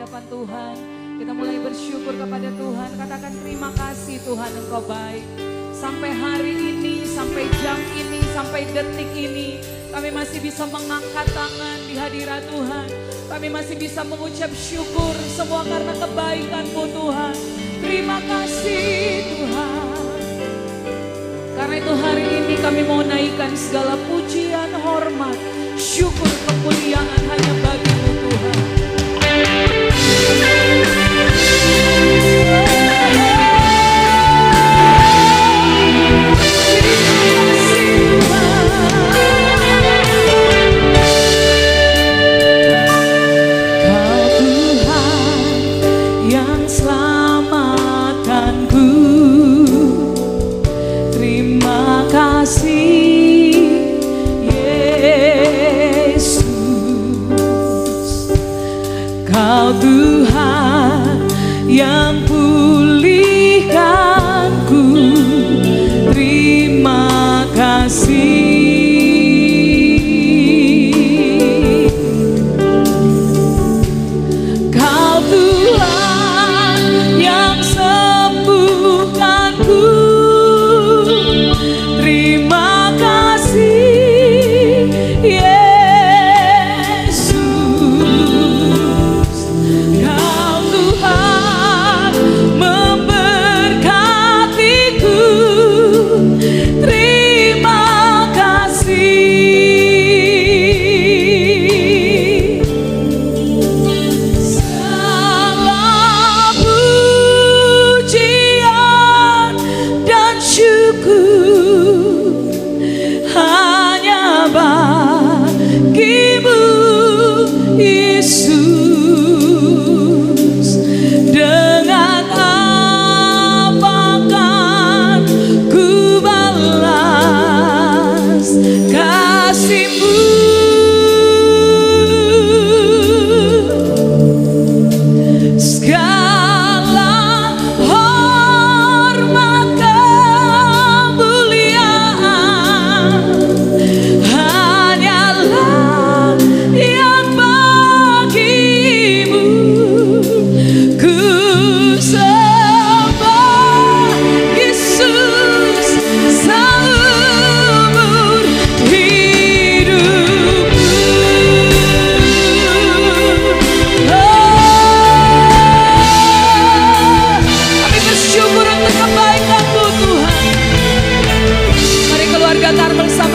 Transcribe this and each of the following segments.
hadapan Tuhan. Kita mulai bersyukur kepada Tuhan. Katakan terima kasih Tuhan, Engkau baik. Sampai hari ini, sampai jam ini, sampai detik ini, kami masih bisa mengangkat tangan di hadirat Tuhan. Kami masih bisa mengucap syukur semua karena kebaikan-Mu Tuhan. Terima kasih Tuhan. Karena itu hari ini kami mau naikkan segala pujian, hormat, syukur, kemuliaan hanya bagi-Mu Tuhan. Tuhan yang pulihkanku, terima kasih. Kau Tuhan yang sembuhkanku, terima kasih Yesus.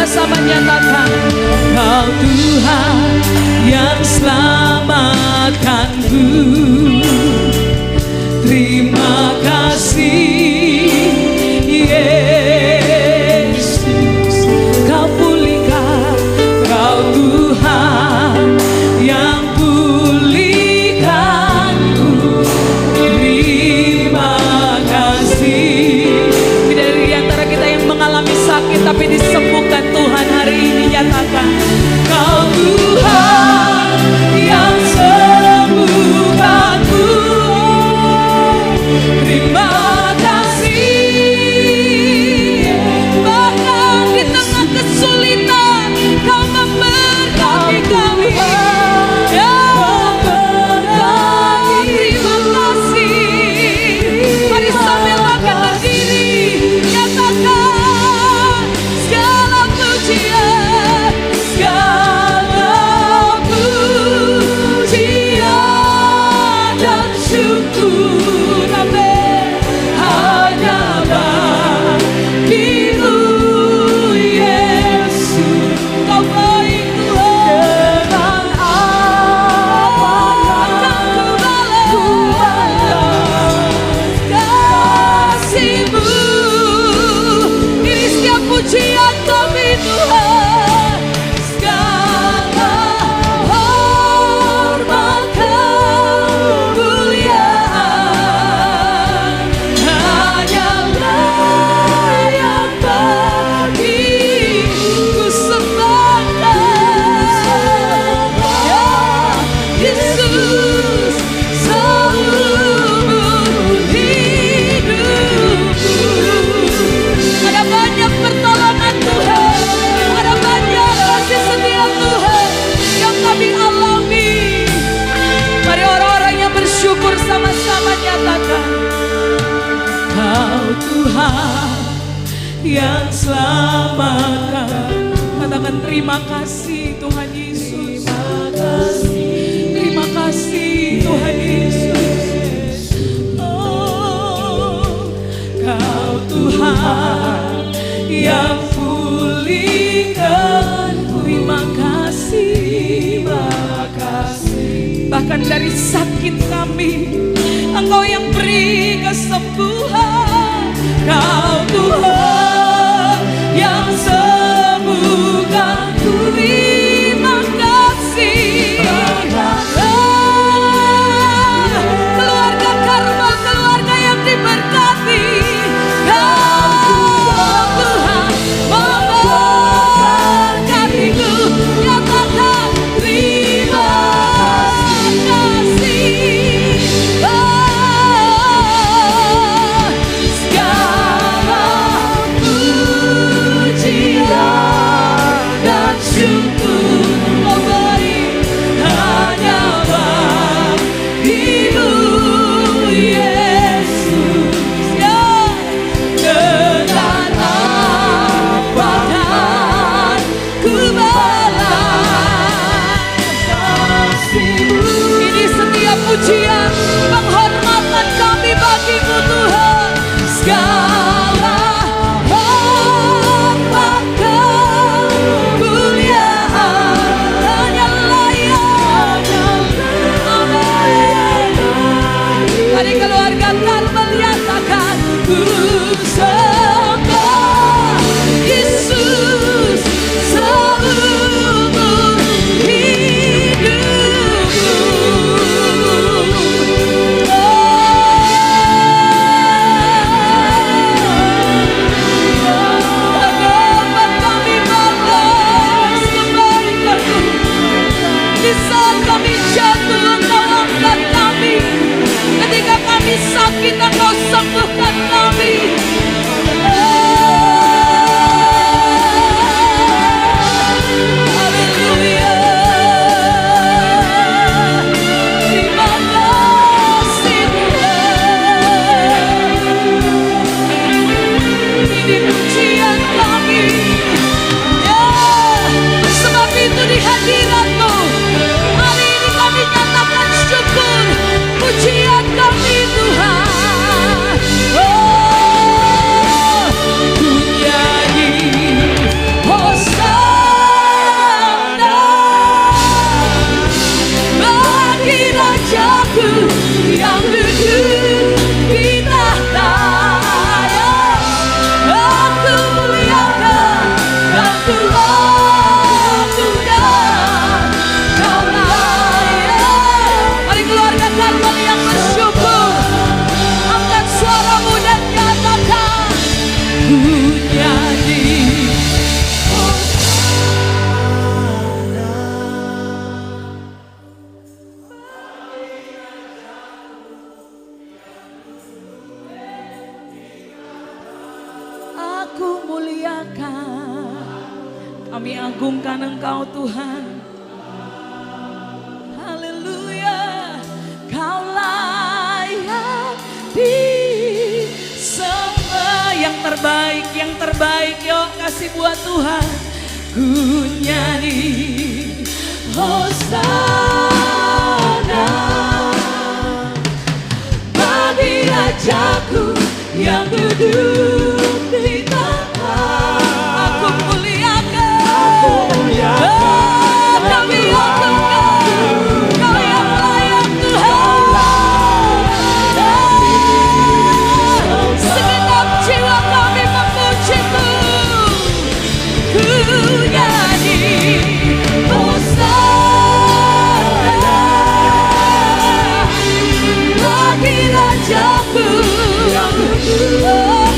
Sama nyatakan, Kau Tuhan yang selamatkanku, terima kasih Yesus. Kau pulihkan, Kau Tuhan yang pulihkanku, terima kasih. Tidak ada di antara kita yang mengalami sakit tapi disembuhkan Tuhan hari ini. Nyatakan, Kau Tuhan yang sembuhkanku, terima kasih. Bahkan di tengah kesulitan Kau memberkati kami. Terima kasih. Mari sambil makan berdiri, nyatakan segala pujian, segala Tuhan yang selamatkan. Katakan terima kasih Tuhan Yesus. Terima kasih Tuhan Yesus. Oh, Kau Tuhan yang pulihkan. Terima kasih. Bahkan dari sakit kami, Engkau yang beri kesembuhan. Kau Tuhan yang sembuhkan. Terima kasih. Keluarga Karmel, keluarga yang diberkati. Kau Tuhan memberkatiku. Nyatakan terima kasih. Segala pujian dan syukur kau beri hanya bagimu, Yesus. Ya, dengan apa kan ku balas kasih-Mu. Ini setiap pujian penghormatan kami bagimu Tuhan. Segala hormat kemuliaan hanya layak. Amin. Mari keluarga Karmel nyatakan, ku sembah Yesus seumur hidupku. Dapat kami balas kebaikan-Mu. Di saat kami jatuh, Engkau angkat kami. Ketika kami sakit, Engkau sembuhkan kami. Haleluya. Terima kasih Tuhan. Ini pujian kami. Ya, sebab itu di hadirat-Mu hari ini kami nyatakan syukur. Pujian kami Tuhan. Oh, ku nyanyi Hosana bagi Rajaku yang duduk di tahta. Aku muliakan, aku lakukan, Kau layak. Mari keluarga Karmel yang bersyukur, angkat suaramu dan nyatakan, ku nyanyi aku muliakan. Kami agungkan Engkau Tuhan. Haleluya. Kau layak disembah. Yang terbaik, yuk kasih buat Tuhan. Ku nyanyi Hosana bagi Rajaku yang duduk di tahta. Aku muliakan, kami agungkan, Kau yang layak Tuhan. Segenap jiwa kami memuji-Mu. Ku nyanyi Hosana bagi Rajaku yang duduk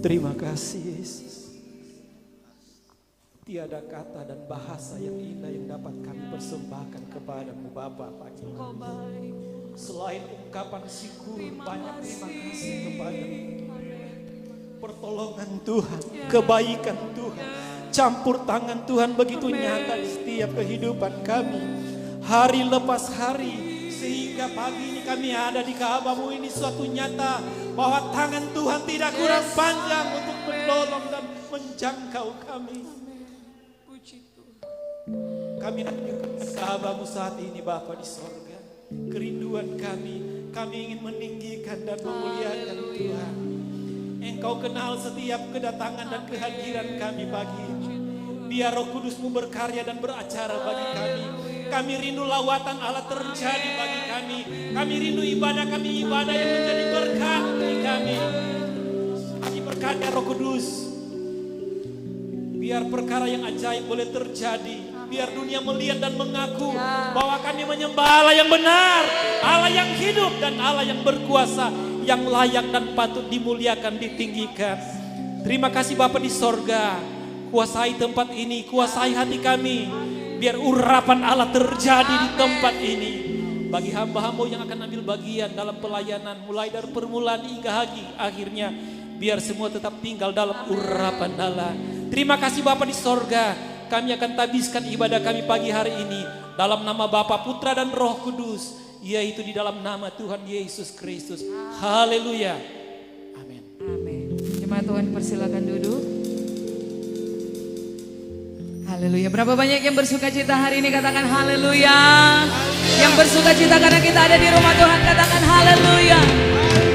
Terima kasih Yesus. Tiada kata dan bahasa yang indah yang dapat kami persembahkan kepadamu Bapa pagi ini. Engkau baik. Selain ungkapan syukur, Terima banyak terima kasih. kasih kepadamu. Amin. Pertolongan Tuhan, kebaikan Tuhan, campur tangan Tuhan begitu Amin. nyata di setiap kehidupan kami. Hari lepas hari, sehingga pagi ini kami ada di Ka'bah-Mu ini suatu nyata bahwa tangan Tuhan tidak kurang panjang untuk menolong dan menjangkau kami. Puji Tuhan. Kami rindukan Ka'bah-Mu saat ini Bapa di sorga. Kerinduan kami ingin meninggikan dan memuliakan Tuhan. Engkau kenal setiap kedatangan dan kehadiran kami pagi ini. Biar Roh Kudus-Mu berkarya dan beracara bagi kami. Kami rindu lawatan Allah terjadi bagi kami. Kami rindu ibadah yang menjadi berkat bagi kami. Kami berkata Roh Kudus, biar perkara yang ajaib boleh terjadi. Biar dunia melihat dan mengaku bahwa kami menyembah Allah yang benar, Allah yang hidup dan Allah yang berkuasa, yang layak dan patut dimuliakan, ditinggikan. Terima kasih Bapa di sorga, kuasai tempat ini, kuasai hati kami. Biar urapan Allah terjadi di tempat ini. Bagi hamba-hamba yang akan ambil bagian dalam pelayanan, mulai dari permulaan hingga akhirnya, biar semua tetap tinggal dalam urapan Allah. Terima kasih Bapa di sorga. Kami akan tabiskan ibadah kami pagi hari ini dalam nama Bapa, Putra dan Roh Kudus, yaitu di dalam nama Tuhan Yesus Kristus. Haleluya. Amin. Amin. Jemaat Tuhan persilakan duduk. Haleluya. Berapa banyak yang bersuka cita hari ini, katakan haleluya. Yang bersuka cita karena kita ada di rumah Tuhan, katakan haleluya.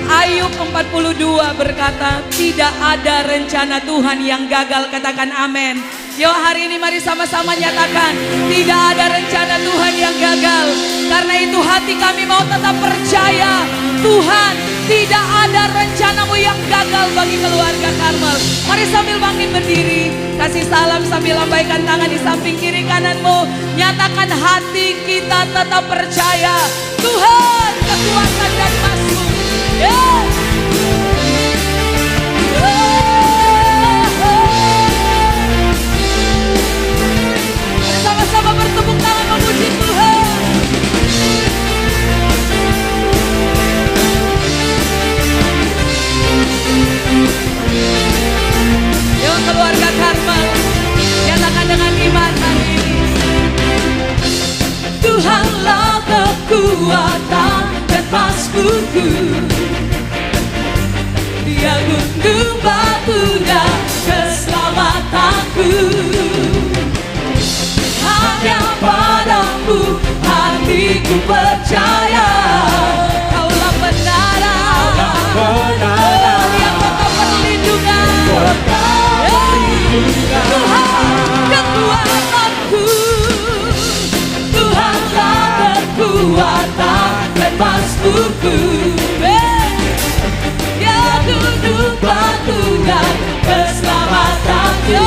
Ayub 42 berkata, tidak ada rencana Tuhan yang gagal, katakan amin. Yuk hari ini mari sama-sama nyatakan, tidak ada rencana Tuhan yang gagal. Karena itu hati kami mau tetap percaya, Tuhan, tidak ada rencana-Mu yang gagal bagi keluarga Karmel. Mari sambil bangkit berdiri, kasih salam sambil lambaikan tangan di samping kiri kananmu. Nyatakan hati kita tetap percaya, Tuhan kekuatan dan masmu. Sama-sama bertepuk tangan memuji Tuhan. Yuk keluarga Karmel, nyatakan dengan iman hari ini. Tuhanlah kekuatan dan maskuku, Dia gunung batu dan keselamatanku. Hanya padamu hatiku percaya, Kaulah benaran, yang kekal perlindungan. Tuhan kekuatanku, Tuhanlah kekuatan dan maskuku. Ya gunung batu dan keselamatanku.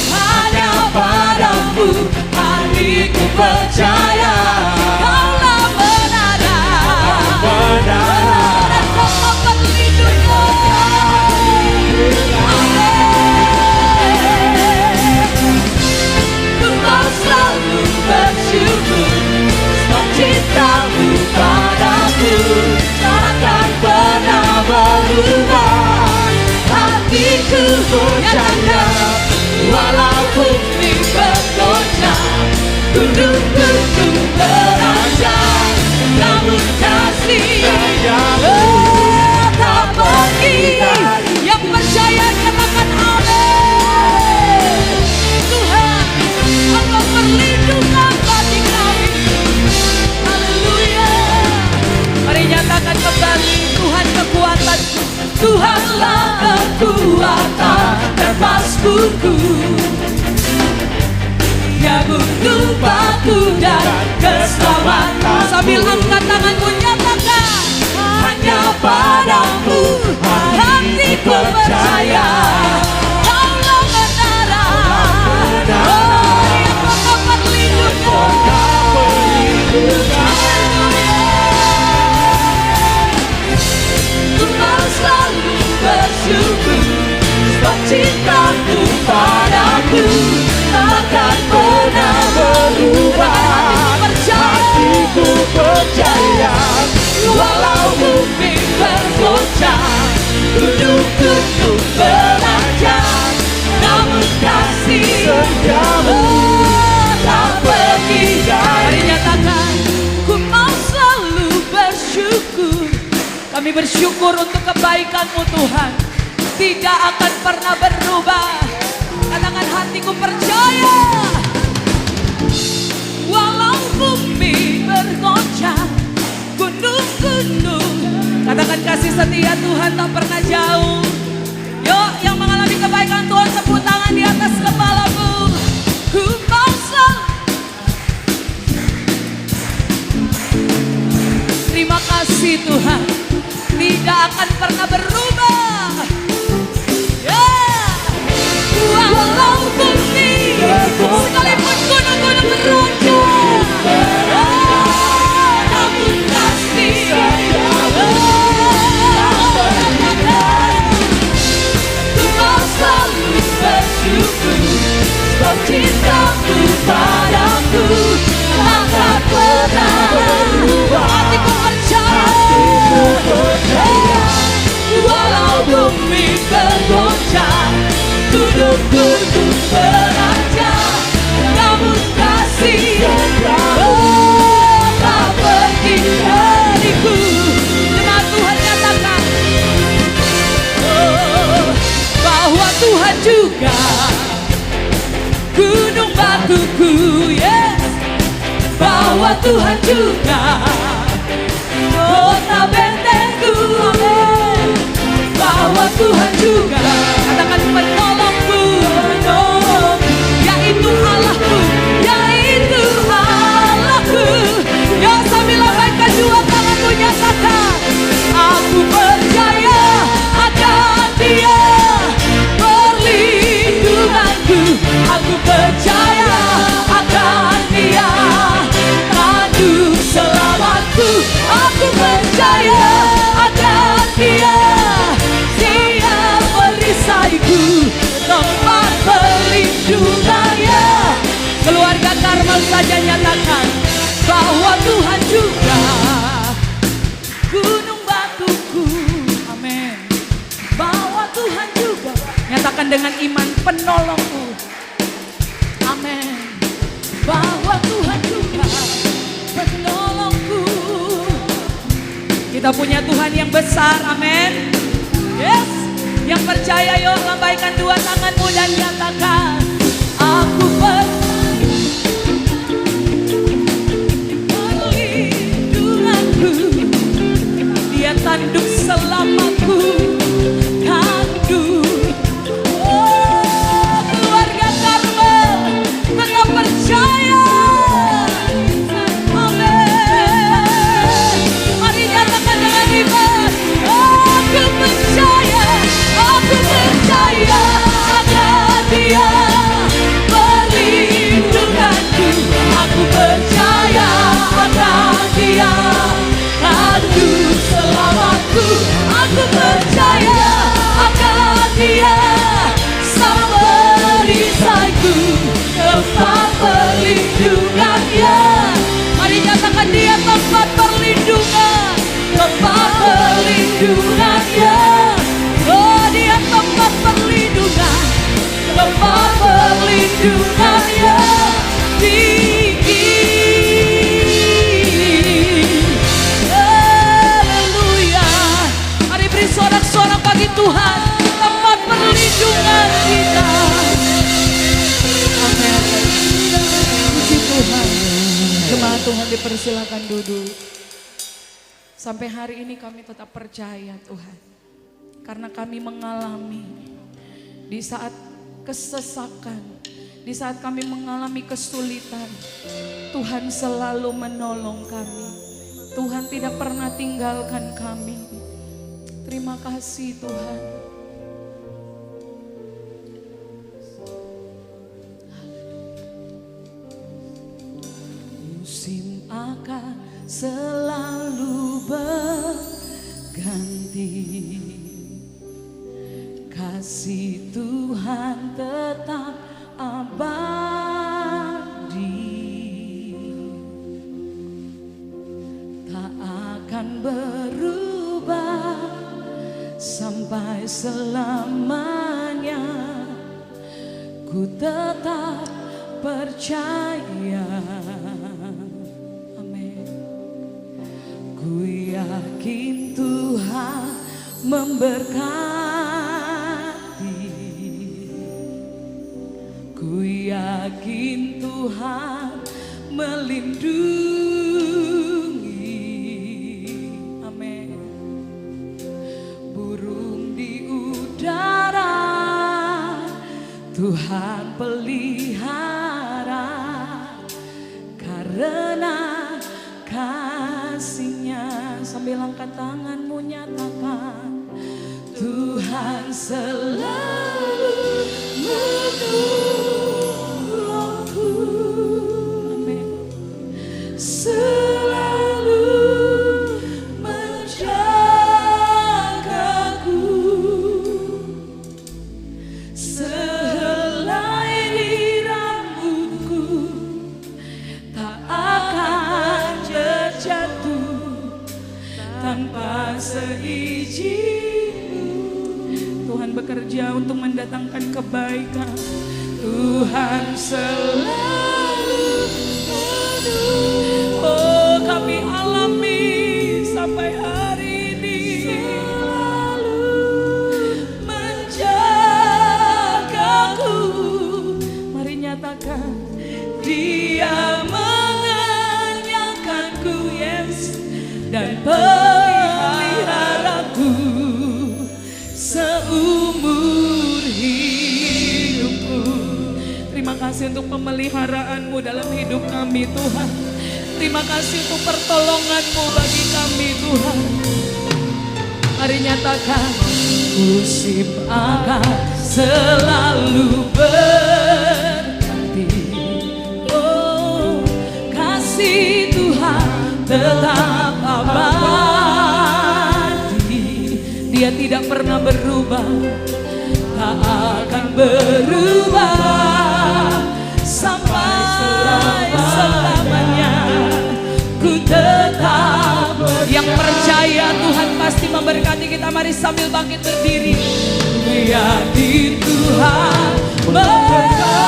Hanya padamu hatiku percaya, Kaulah benaran, dan kekal perlindungan. Engkau selalu bersyukur, sebab cinta-Mu padaku takkan pernah berubah. Hatiku percaya, walaupun bumi bergoncang, gunung-gunung beranjak, namun kasih-Mu tak pergi. Yang percaya katakan amin. Tuhan, Engkau perlindungan bagi kami. Haleluya. Mari nyatakan kembali, Tuhan kekuatanku, Tuhanlah kekuatan dan maskuku. Ya gunung batu dan keselamatan. Sambil angkat tanganmu nyatakan, hanya padamu hatiku percaya, Kaulah benaran, yang kekal perlindungan. Engkau selalu gunung-gunung beranjak, namun kasih setiamu tak pergi dari. Mari nyatakan, ku mau selalu bersyukur. Kami bersyukur untuk kebaikan-Mu Tuhan, tidak akan pernah berubah. Katakan, hatiku percaya. Walau bumi bergoncang, gunung-gunung, katakan kasih setia Tuhan tak pernah jauh. Yuk, yang mengalami kebaikan Tuhan, tepuk tangan di atas kepalamu. Ku mau selalu. Terima kasih Tuhan, tidak akan pernah berubah. Yeah. Walau bumi sekalipun gunung-gunung beranjak, namun kasih ku mau selalu bersyukur, sebab cinta-Mu padaku takkan pernah berubah. Hatiku percaya, walau bumi bergoncang, gunung-gunung beranjak, namun kasih tak pergi dariku. Jemaat Tuhan nyatakan bahwa Tuhan juga gunung batuku, yes. Bahwa Tuhan juga kota bentengku, amin. Bahwa Tuhan juga, katakan penolongku, yaitu Allahku, yaitu Allahku. Ya, sambil lambaikan dua tanganmu, nyatakan, aku percaya akan Dia perlindunganku. Aku percaya akan Dia tandu selamatku. Aku percaya akan Dia siap perisaiku, tempat perlindungannya. Keluarga Karmel saja nyatakan bahwa Tuhan juga gunung batuku, amin. Bahwa Tuhan juga, nyatakan dengan iman, penolongku, amin. Bahwa Tuhan juga penolongku. Kita punya Tuhan yang besar, amin. Yes, yang percaya yuk lambaikan dua tanganmu dan nyatakan, aku perlindunganku, Dia tanduk selamatku, tanduk. Oh, keluarga Karmel, tetap percaya, amin. Mari nyatakan dengan iman, aku percaya akan Dia perlindunganku. Aku percaya akan Dia tandu selamatku. Aku percaya akan Dia sama perisaiku, tempat perlindungannya. Mari nyatakan, Dia tempat perlindungan, tempat perlindungannya. Oh, Dia tempat perlindungan, tempat perlindungannya tinggi. Haleluya. Mari beri sorak-sorak bagi Tuhan, tempat perlindungan kita. Amin. Puji Tuhan. Jemaat Tuhan dipersilakan duduk. Sampai hari ini kami tetap percaya Tuhan, karena kami mengalami di saat kesesakan, di saat kami mengalami kesulitan, Tuhan selalu menolong kami. Tuhan tidak pernah tinggalkan kami. Terima kasih Tuhan. Musim akan selalu berganti, kasih Tuhan tetap abadi, tak akan berubah. sampai selamanya. Ku tetap percaya. Amin. Ku yakin Tuhan memberkati. Ku yakin Tuhan melindungi. Amin. Burung di udara Tuhan pelihara, karena kasih-Nya. Sambil angkat tanganmu nyatakan, Tuhan selalu menolongku. Amin. Selalu menjagaku. Sehelai di rambutku tak akan terjatuh tanpa seizin-Mu. Tuhan bekerja untuk mendatangkan kebaikan. Tuhan selalu menolong. Oh, kami alami sampai hari ini. Selalu menjagaku. Mari nyatakan, Dia mengenyangkanku, yes, dan peliharaku seumur hidupku. Terima kasih untuk pemeliharaan-Mu dalam hidup kami, Tuhan. Terima kasih untuk pertolongan-Mu bagi kami, Tuhan. Mari nyatakan, musim akan selalu berganti. Oh, kasih Tuhan tetap abadi. Dia tidak pernah berubah, tak akan berubah sampai selamanya. Ku tetap yang percaya Tuhan pasti memberkati kita. Mari sambil bangkit berdiri. Ku yakin Tuhan memberkati.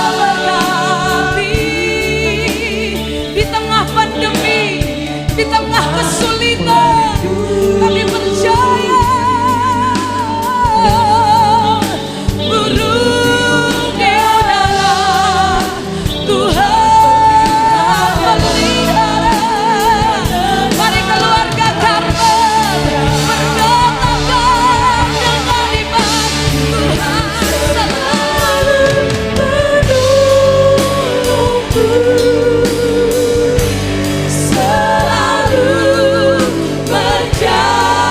Di tengah pandemi, di tengah kesulitan, kami percaya. Burung di udara Tuhan pelihara. Mari keluarga kami berkatakan dengan iman, Tuhan selalu menunggu, selalu menjaga.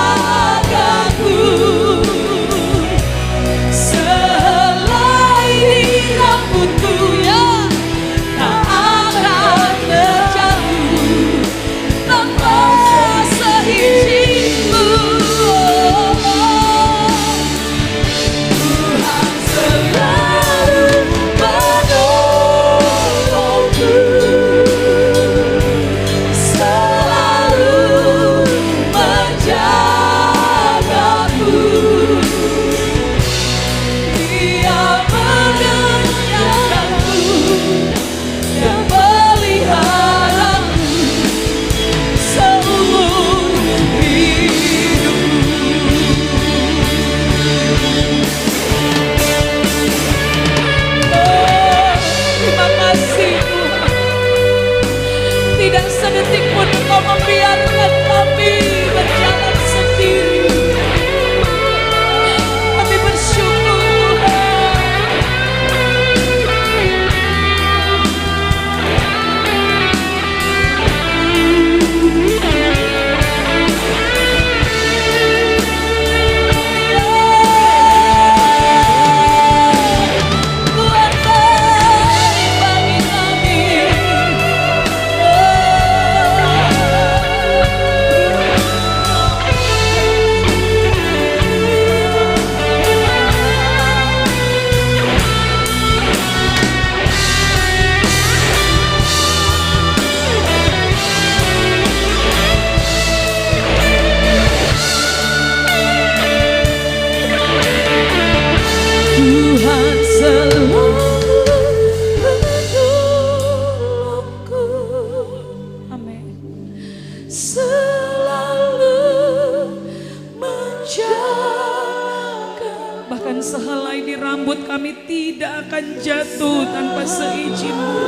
Bahkan sehelai di rambut kami tidak akan jatuh tanpa seizin-Mu.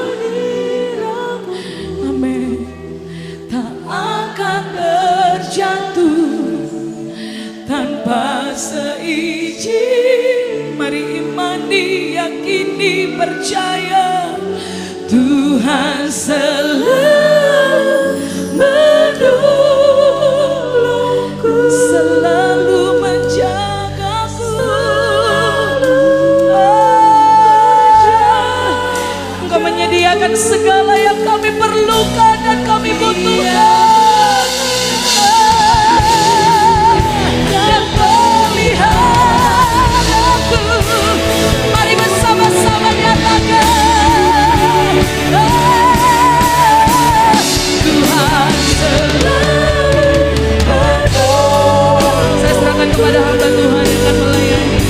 Amin. Tak akan terjatuh tanpa seizin. Mari imani, yakini, percaya Tuhan selalu menolongku, selalu menjagaku. Engkau menyediakan segala yang kami perlukan dan kami butuhkan. Dan peliharaku, mari bersama-sama nyatakan, Tuhan selalu menolong. Saya serahkan kepada hamba Tuhan yang akan melayani.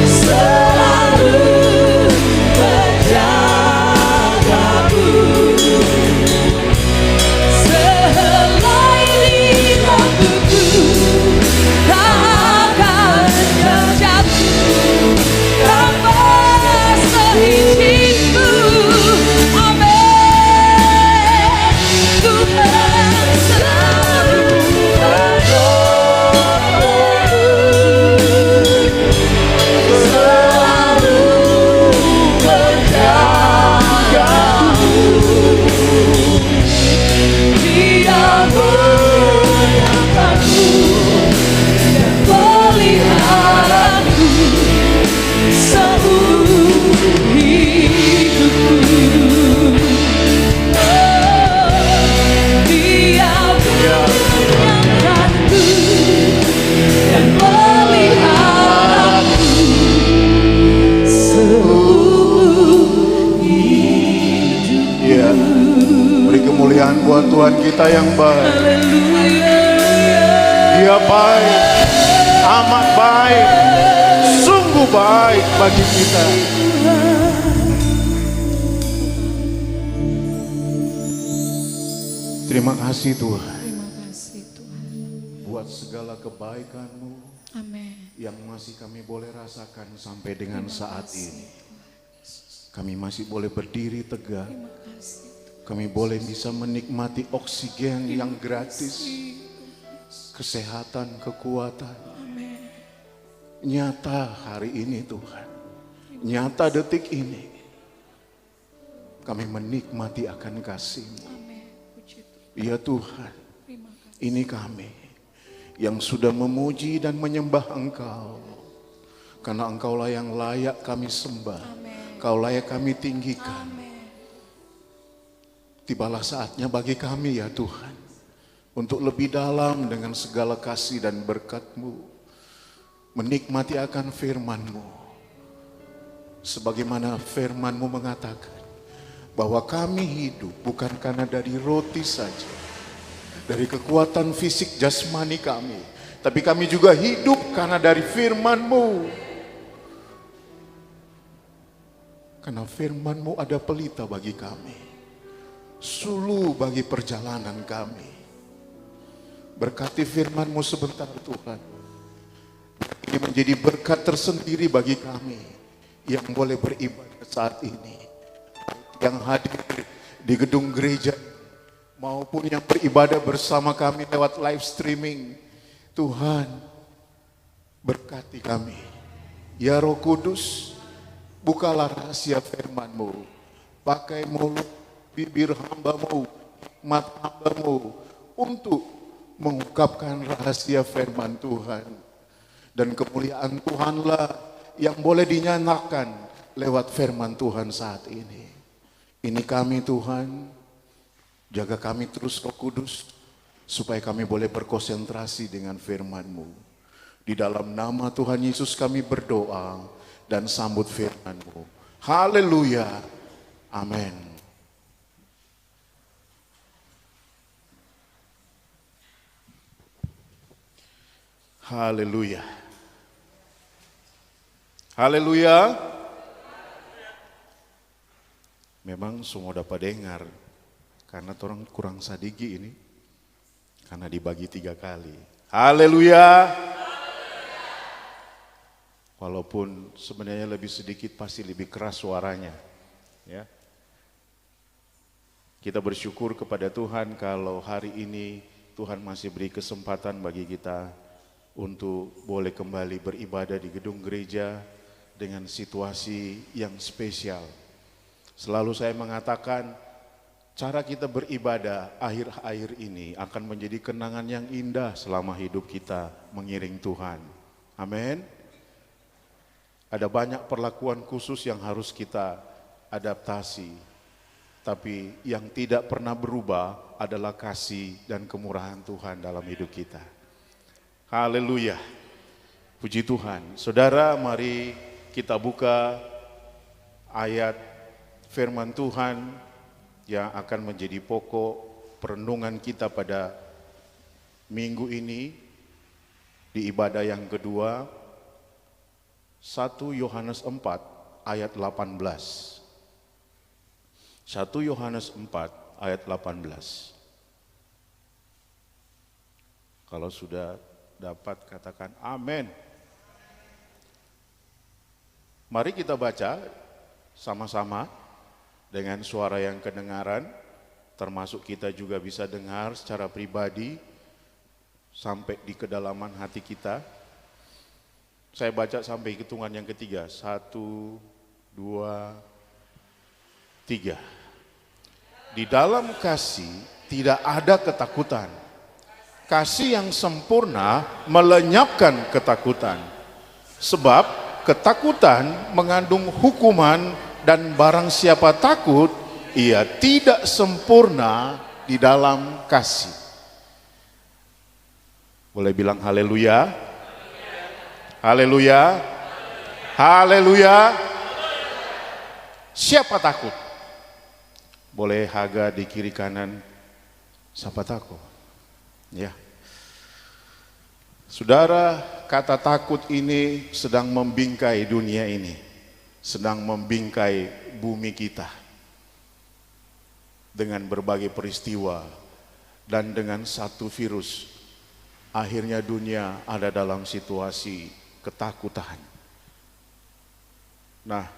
Selalu menjagaku, sehelai di rambutku tak akan terjatuh tanpa seizin-Mu. Amin. Tuhan selalu menolongku, selalu menjagaku. Dia menyertaku dan peliharaku seumur hidupku. Dia menyertaku dan peliharaku seumur hidupku. Ya, beri kemuliaan buat Tuhan kita yang baik. Dia baik, amat baik, sungguh baik bagi kita. Terima kasih Tuhan Terima kasih Tuhan. buat segala kebaikan-Mu Amin. yang masih kami boleh rasakan sampai dengan saat ini. Kami masih boleh berdiri tegak. Terima kasih. Kami boleh bisa menikmati oksigen yang gratis, kesehatan, kekuatan. Amin. Nyata hari ini Tuhan, nyata detik ini, kami menikmati akan kasih-Mu. Amin. Puji Tuhan. Ya Tuhan, Terima kasih. ini kami yang sudah memuji dan menyembah Engkau. Karena Engkaulah yang layak kami sembah, Amin. Engkau layak kami tinggikan. Amin. Tibalah saatnya bagi kami ya Tuhan, untuk lebih dalam dengan segala kasih dan berkat-Mu, menikmati akan firman-Mu. Sebagaimana firman-Mu mengatakan, bahwa kami hidup bukan karena dari roti saja, dari kekuatan fisik jasmani kami, tapi kami juga hidup karena dari firman-Mu. Karena firman-Mu ada pelita bagi kami, sulu bagi perjalanan kami. Berkati firman-Mu sebentar Tuhan. Ini menjadi berkat tersendiri bagi kami yang boleh beribadah saat ini. Yang hadir di gedung gereja maupun yang beribadah bersama kami lewat live streaming. Tuhan, berkati kami. Ya Roh Kudus, bukalah rahasia firman-Mu. Pakai mulut, bibir hamba-Mu, mata hamba-Mu untuk mengungkapkan rahasia firman Tuhan. Dan kemuliaan Tuhanlah yang boleh dinyatakan lewat firman Tuhan saat ini. Ini kami Tuhan, jaga kami terus Roh Kudus, supaya kami boleh berkonsentrasi dengan firman-Mu. Di dalam nama Tuhan Yesus kami berdoa dan sambut firman-Mu. Haleluya. Amin. Haleluya. Haleluya. Memang semua dapat dengar, karena orang kurang sadigi ini, karena dibagi 3 kali. Haleluya. Walaupun sebenarnya lebih sedikit pasti lebih keras suaranya. Ya. Kita bersyukur kepada Tuhan kalau hari ini Tuhan masih beri kesempatan bagi kita untuk boleh kembali beribadah di gedung gereja dengan situasi yang spesial. Selalu saya mengatakan cara kita beribadah akhir-akhir ini akan menjadi kenangan yang indah selama hidup kita mengiring Tuhan. Amin. Ada banyak perlakuan khusus yang harus kita adaptasi. Tapi yang tidak pernah berubah adalah kasih dan kemurahan Tuhan dalam hidup kita. Haleluya. Puji Tuhan. Saudara, mari kita buka ayat firman Tuhan yang akan menjadi pokok perenungan kita pada minggu ini di ibadah yang kedua. 1 Yohanes 4 ayat 18. 1 Yohanes 4 ayat 18. Kalau sudah dapat katakan amin. Mari kita baca sama-sama dengan suara yang kedengaran, termasuk kita juga bisa dengar secara pribadi sampai di kedalaman hati kita. Saya baca sampai hitungan yang ketiga. 1, 2, 3. Di dalam kasih tidak ada ketakutan. Kasih yang sempurna melenyapkan ketakutan. Sebab ketakutan mengandung hukuman dan barang siapa takut, ia tidak sempurna di dalam kasih. Boleh bilang haleluya? Haleluya. Haleluya. Siapa takut? Boleh Haga di kiri kanan. Siapa takut? Ya. Saudara, kata takut ini sedang membingkai dunia ini. Sedang membingkai bumi kita. Dengan berbagai peristiwa dan dengan satu virus. Akhirnya dunia ada dalam situasi ketakutan. Nah,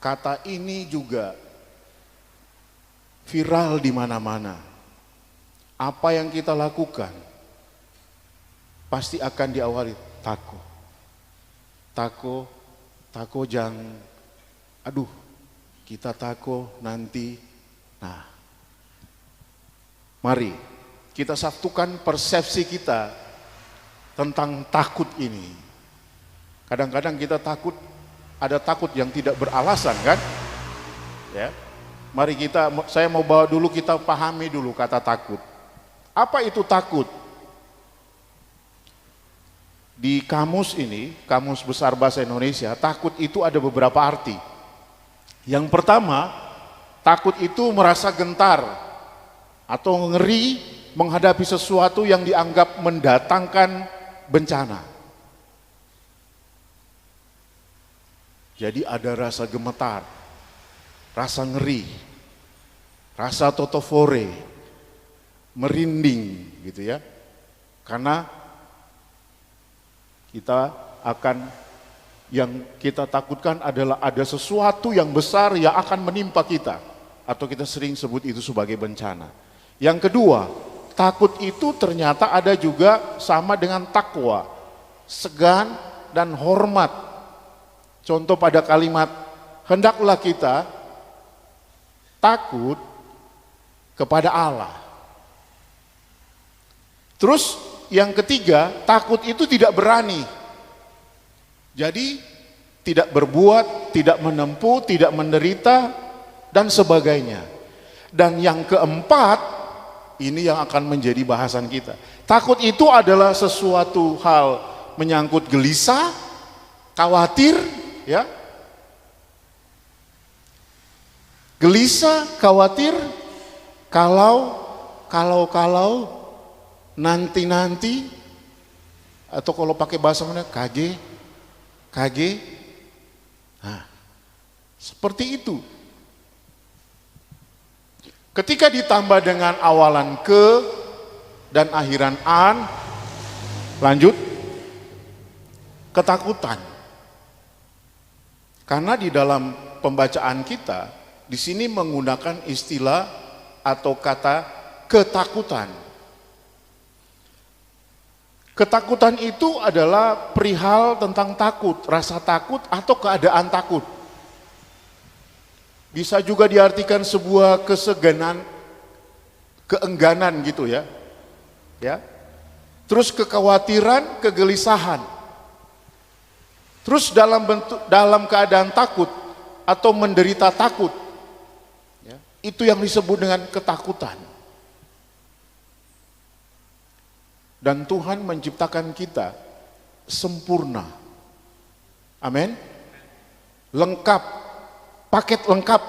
kata ini juga viral di mana-mana. Apa yang kita lakukan pasti akan diawali takut. Takut jangan, aduh, kita takut nanti. Nah, mari kita satukan persepsi kita tentang takut ini. Kadang-kadang kita takut, ada takut yang tidak beralasan kan? Ya. Mari saya mau bawa dulu, kita pahami dulu kata takut. Apa itu takut? Di kamus ini, Kamus Besar Bahasa Indonesia, takut itu ada beberapa arti. Yang pertama, takut itu merasa gentar atau ngeri menghadapi sesuatu yang dianggap mendatangkan bencana. Jadi ada rasa gemetar, rasa ngeri, rasa totofore, merinding gitu ya. Karena kita akan, yang kita takutkan adalah ada sesuatu yang besar yang akan menimpa kita, atau kita sering sebut itu sebagai bencana. Yang kedua, takut itu ternyata ada juga sama dengan takwa, segan dan hormat. Contoh pada kalimat, hendaklah kita takut kepada Allah. Terus yang ketiga, takut itu tidak berani. Jadi tidak berbuat, tidak menempuh, tidak menderita, dan sebagainya. Dan yang keempat, ini yang akan menjadi bahasan kita. Takut itu adalah sesuatu hal menyangkut gelisah, khawatir, ya. Gelisah, khawatir, kalau nanti, atau kalau pakai bahasa mana, KG. Nah, seperti itu. Ketika ditambah dengan awalan ke dan akhiran an, lanjut. ketakutan. Karena di dalam pembacaan kita di sini menggunakan istilah atau kata ketakutan. Ketakutan itu adalah perihal tentang takut, rasa takut atau keadaan takut. Bisa juga diartikan sebuah keseganan, keengganan gitu ya. Ya. Terus kekhawatiran, kegelisahan. Terus dalam keadaan takut atau menderita takut. Ya, itu yang disebut dengan ketakutan. Dan Tuhan menciptakan kita sempurna. Amin. Lengkap, paket lengkap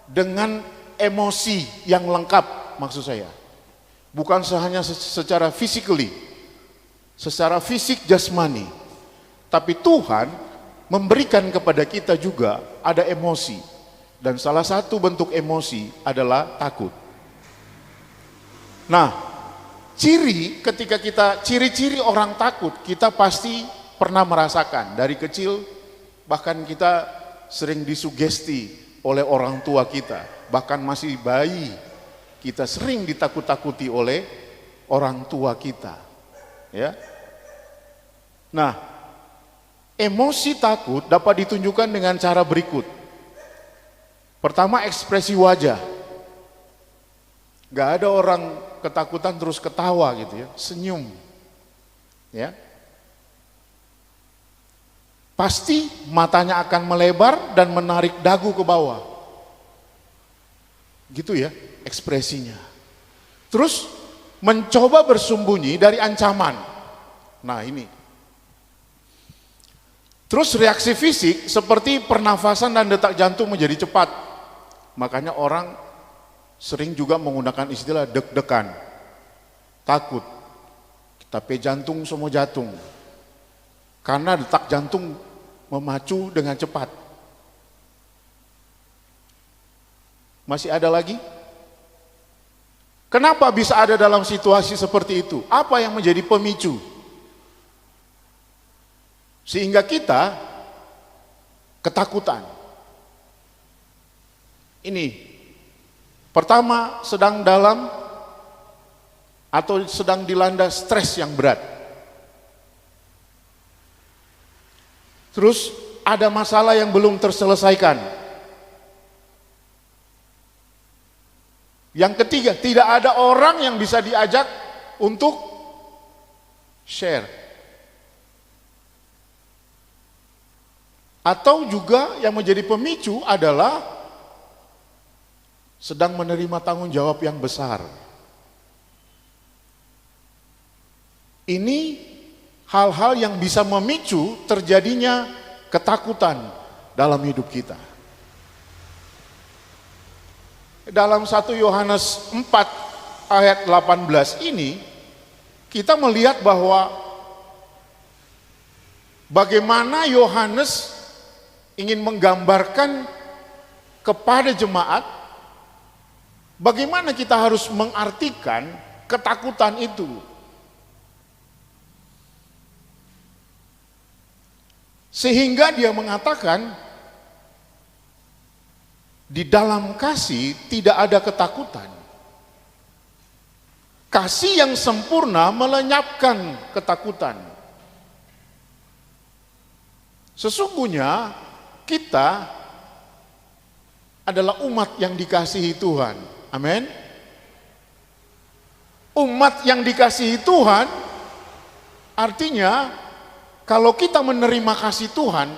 dengan emosi yang lengkap maksud saya. Bukan hanya secara physically, secara fisik jasmani. Tapi Tuhan memberikan kepada kita juga ada emosi. Dan salah satu bentuk emosi adalah takut. Nah, ciri-ciri orang takut kita pasti pernah merasakan dari kecil, bahkan kita sering disugesti oleh orang tua kita, bahkan masih bayi kita sering ditakut-takuti oleh orang tua kita, ya. Nah, emosi takut dapat ditunjukkan dengan cara berikut. Pertama, ekspresi wajah. Gak ada orang ketakutan terus ketawa gitu ya, senyum. Ya. Pasti matanya akan melebar dan menarik dagu ke bawah. Gitu ya ekspresinya. Terus mencoba bersembunyi dari ancaman. Nah, ini. Terus reaksi fisik seperti pernafasan dan detak jantung menjadi cepat. Makanya orang sering juga menggunakan istilah deg-degan, takut, tapi jantung semua jatuh. Karena detak jantung memacu dengan cepat. Masih ada lagi? Kenapa bisa ada dalam situasi seperti itu? Apa yang menjadi pemicu? Sehingga kita ketakutan. Ini pertama, sedang dalam atau sedang dilanda stres yang berat. Terus ada masalah yang belum terselesaikan. Yang ketiga, tidak ada orang yang bisa diajak untuk share. Atau juga yang menjadi pemicu adalah sedang menerima tanggung jawab yang besar. Ini hal-hal yang bisa memicu terjadinya ketakutan dalam hidup kita. Dalam 1 Yohanes 4 ayat 18 ini kita melihat bahwa bagaimana Yohanes ingin menggambarkan kepada jemaat bagaimana kita harus mengartikan ketakutan itu. Sehingga dia mengatakan di dalam kasih tidak ada ketakutan. Kasih yang sempurna melenyapkan ketakutan. Sesungguhnya kita adalah umat yang dikasihi Tuhan. Amin. Umat yang dikasihi Tuhan artinya kalau kita menerima kasih Tuhan,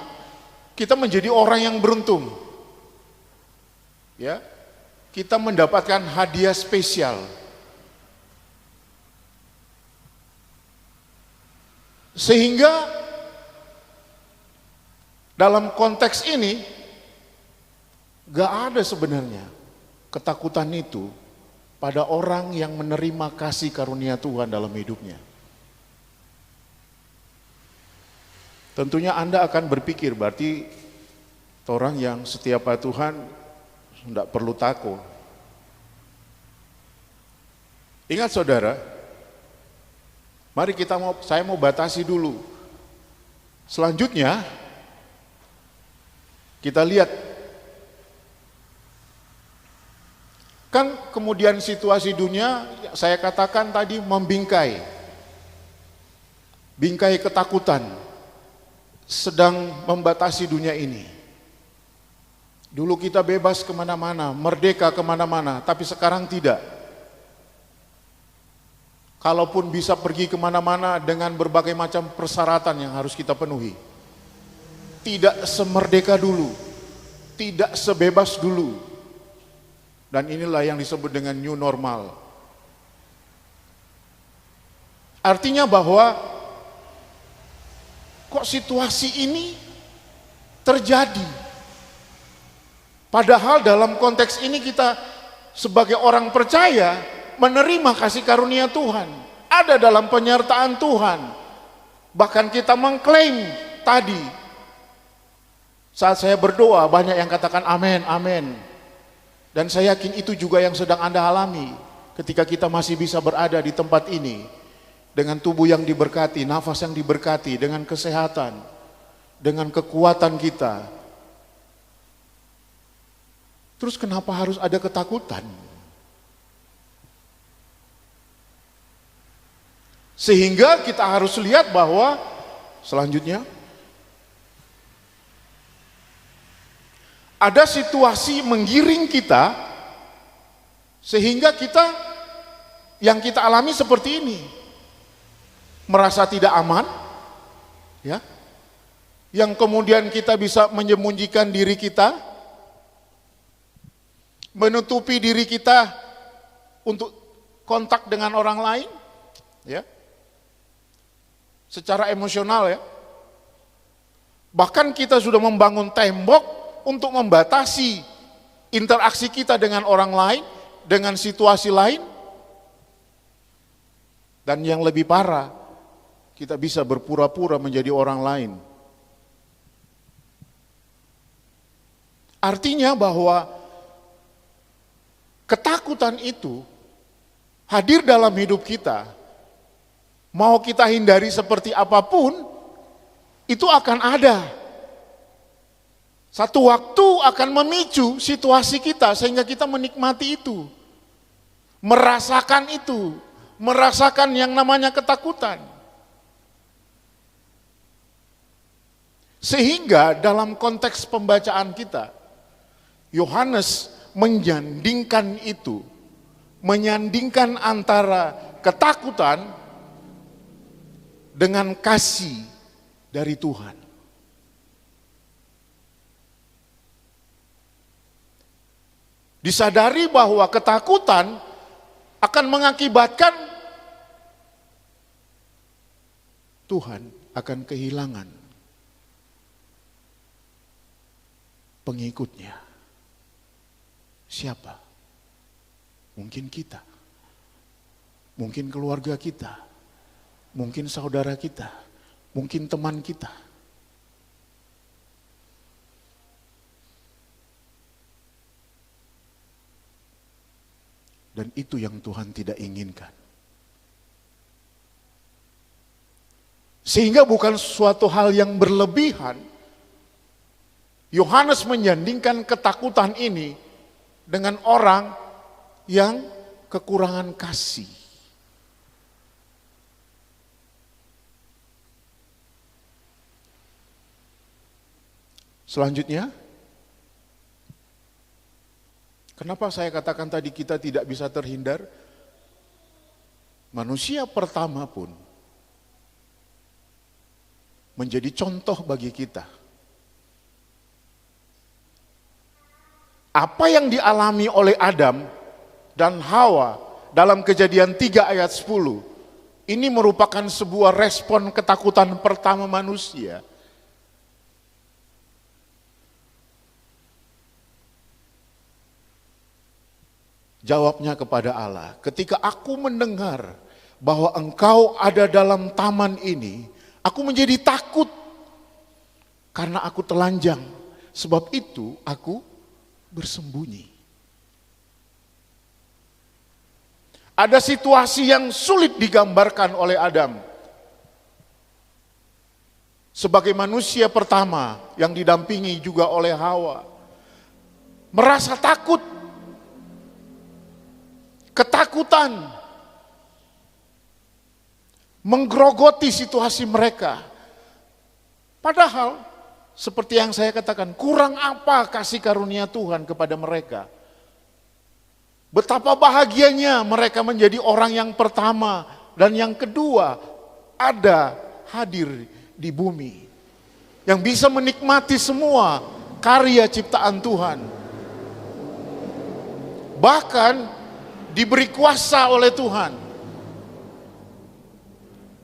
kita menjadi orang yang beruntung. Ya. Kita mendapatkan hadiah spesial. Sehingga dalam konteks ini gak ada sebenarnya ketakutan itu pada orang yang menerima kasih karunia Tuhan dalam hidupnya. Tentunya Anda akan berpikir berarti orang yang setia pada Tuhan tidak perlu takut. Ingat saudara, mari saya mau batasi dulu Selanjutnya, kita lihat. Kan kemudian situasi dunia, saya katakan tadi membingkai. Bingkai ketakutan sedang membatasi dunia ini. Dulu kita bebas kemana-mana, merdeka kemana-mana, tapi sekarang tidak. Kalaupun bisa pergi kemana-mana dengan berbagai macam persyaratan yang harus kita penuhi. Tidak semerdeka dulu, tidak sebebas dulu. Dan inilah yang disebut dengan new normal. Artinya bahwa kok situasi ini terjadi? Padahal dalam konteks ini kita sebagai orang percaya menerima kasih karunia Tuhan. Ada dalam penyertaan Tuhan. Bahkan kita mengklaim tadi. Saat saya berdoa banyak yang katakan amin, amin. Dan saya yakin itu juga yang sedang Anda alami ketika kita masih bisa berada di tempat ini. Dengan tubuh yang diberkati, nafas yang diberkati, dengan kesehatan, dengan kekuatan kita. Terus kenapa harus ada ketakutan? Sehingga kita harus lihat bahwa selanjutnya ada situasi menggiring kita sehingga yang kita alami seperti ini. Merasa tidak aman, ya. Yang kemudian kita bisa menyembunyikan diri kita, menutupi diri kita untuk kontak dengan orang lain, ya, secara emosional, ya. Bahkan kita sudah membangun tembok untuk membatasi interaksi kita dengan orang lain, dengan situasi lain, dan yang lebih parah, kita bisa berpura-pura menjadi orang lain. Artinya bahwa ketakutan itu hadir dalam hidup kita, mau kita hindari seperti apapun, itu akan ada. Satu waktu akan memicu situasi kita sehingga kita menikmati itu, merasakan yang namanya ketakutan. Sehingga dalam konteks pembacaan kita, Yohanes menyandingkan itu, menyandingkan antara ketakutan dengan kasih dari Tuhan. Disadari bahwa ketakutan akan mengakibatkan Tuhan akan kehilangan pengikutnya. Siapa? Mungkin kita, mungkin keluarga kita, mungkin saudara kita, mungkin teman kita. Dan itu yang Tuhan tidak inginkan. Sehingga bukan suatu hal yang berlebihan, Yohanes menyandingkan ketakutan ini dengan orang yang kekurangan kasih. Selanjutnya, kenapa saya katakan tadi kita tidak bisa terhindar? Manusia pertama pun menjadi contoh bagi kita. Apa yang dialami oleh Adam dan Hawa dalam Kejadian 3 ayat 10, ini merupakan sebuah respon ketakutan pertama manusia. Jawabnya kepada Allah, ketika aku mendengar bahwa engkau ada dalam taman ini, aku menjadi takut karena aku telanjang. Sebab itu aku bersembunyi. Ada situasi yang sulit digambarkan oleh Adam. sebagai manusia pertama yang didampingi juga oleh Hawa, merasa takut, ketakutan, menggerogoti situasi mereka. Padahal seperti yang saya katakan, kurang apa kasih karunia Tuhan kepada mereka. Betapa bahagianya mereka menjadi orang yang pertama dan yang kedua ada hadir di bumi, yang bisa menikmati semua karya ciptaan Tuhan. Bahkan diberi kuasa oleh Tuhan.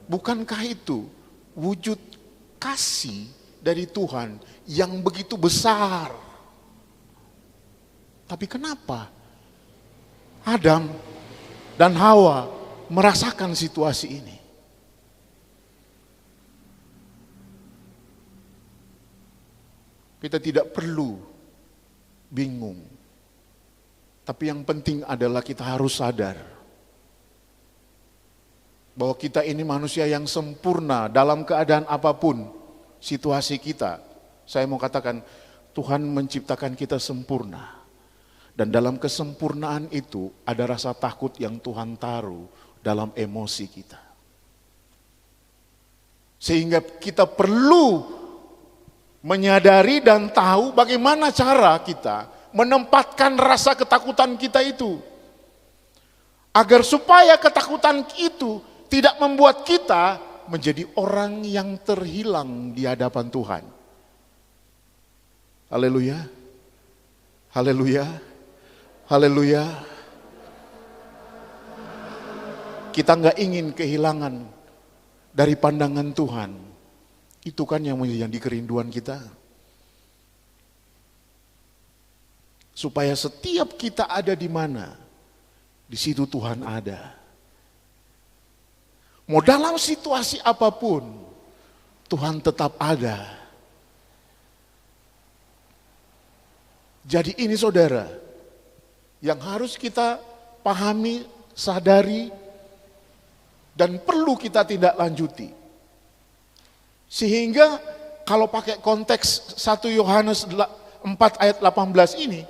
Bukankah itu wujud kasih dari Tuhan yang begitu besar? Tapi kenapa Adam dan Hawa merasakan situasi ini? Kita tidak perlu bingung. Tapi yang penting adalah kita harus sadar bahwa kita ini manusia yang sempurna dalam keadaan apapun situasi kita. Saya mau katakan, Tuhan menciptakan kita sempurna. Dan dalam kesempurnaan itu ada rasa takut yang Tuhan taruh dalam emosi kita. Sehingga kita perlu menyadari dan tahu bagaimana cara kita menempatkan rasa ketakutan kita itu. Agar supaya ketakutan itu tidak membuat kita menjadi orang yang terhilang di hadapan Tuhan. Haleluya. Haleluya. Haleluya. Kita nggak ingin kehilangan dari pandangan Tuhan. Itu kan yang menjadi kerinduan kita. Supaya setiap kita ada di mana, di situ Tuhan ada. Mau dalam situasi apapun, Tuhan tetap ada. Jadi ini saudara, yang harus kita pahami, sadari, dan perlu kita tindak lanjuti. Sehingga kalau pakai konteks 1 Yohanes 4 ayat 18 ini,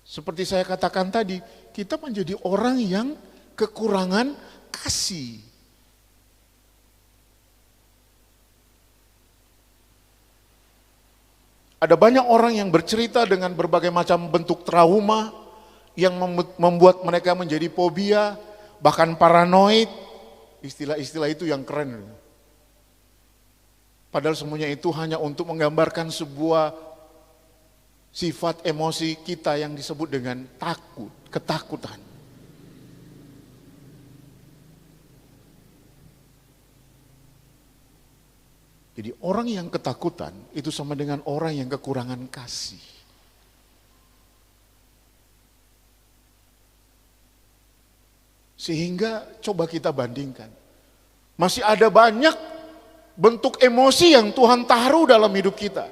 seperti saya katakan tadi, kita menjadi orang yang kekurangan kasih. Ada banyak orang yang bercerita dengan berbagai macam bentuk trauma yang membuat mereka menjadi fobia, bahkan paranoid. Istilah-istilah itu yang keren. Padahal semuanya itu hanya untuk menggambarkan sebuah sifat emosi kita yang disebut dengan takut, ketakutan. Jadi orang yang ketakutan itu sama dengan orang yang kekurangan kasih. Sehingga coba kita bandingkan. Masih ada banyak bentuk emosi yang Tuhan taruh dalam hidup kita.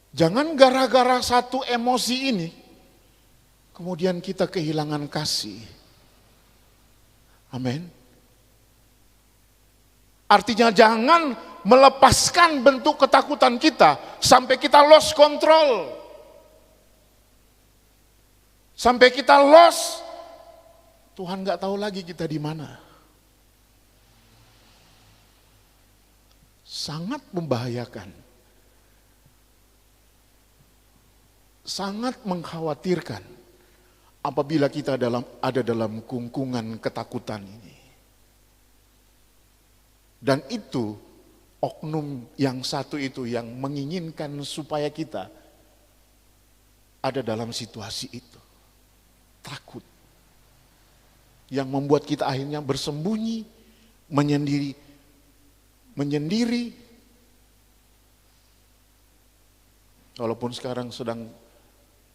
Jangan gara-gara satu emosi ini, kemudian kita kehilangan kasih. Amin. Artinya jangan melepaskan bentuk ketakutan kita sampai kita lost control. Sampai kita lost, Tuhan gak tahu lagi kita di mana. Sangat membahayakan. Sangat mengkhawatirkan apabila kita ada dalam kungkungan ketakutan ini. Dan itu oknum yang satu itu yang menginginkan supaya kita ada dalam situasi itu. Takut. Yang membuat kita akhirnya bersembunyi, menyendiri. Walaupun sekarang sedang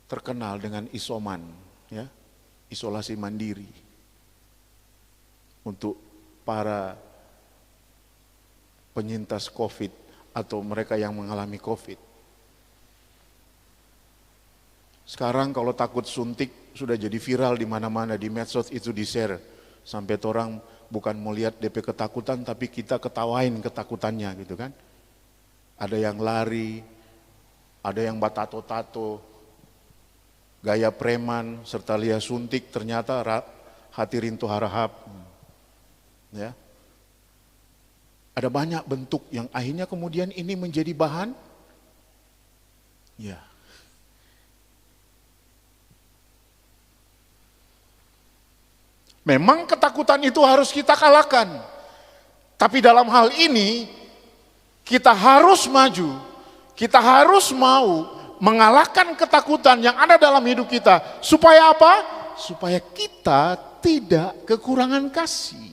terkenal dengan isoman, ya, isolasi mandiri untuk para penyintas COVID atau mereka yang mengalami COVID. Sekarang kalau takut suntik sudah jadi viral di mana-mana, di medsos itu di-share sampai orang bukan melihat DP ketakutan, tapi kita ketawain ketakutannya gitu kan. Ada yang lari, ada yang batato-tato, gaya preman, serta lia suntik, ternyata hati rintu harahap. Ya. Ada banyak bentuk yang akhirnya kemudian ini menjadi bahan. Ya. Memang ketakutan itu harus kita kalahkan. Tapi dalam hal ini kita harus maju. Kita harus mau mengalahkan ketakutan yang ada dalam hidup kita. Supaya apa? Supaya kita tidak kekurangan kasih.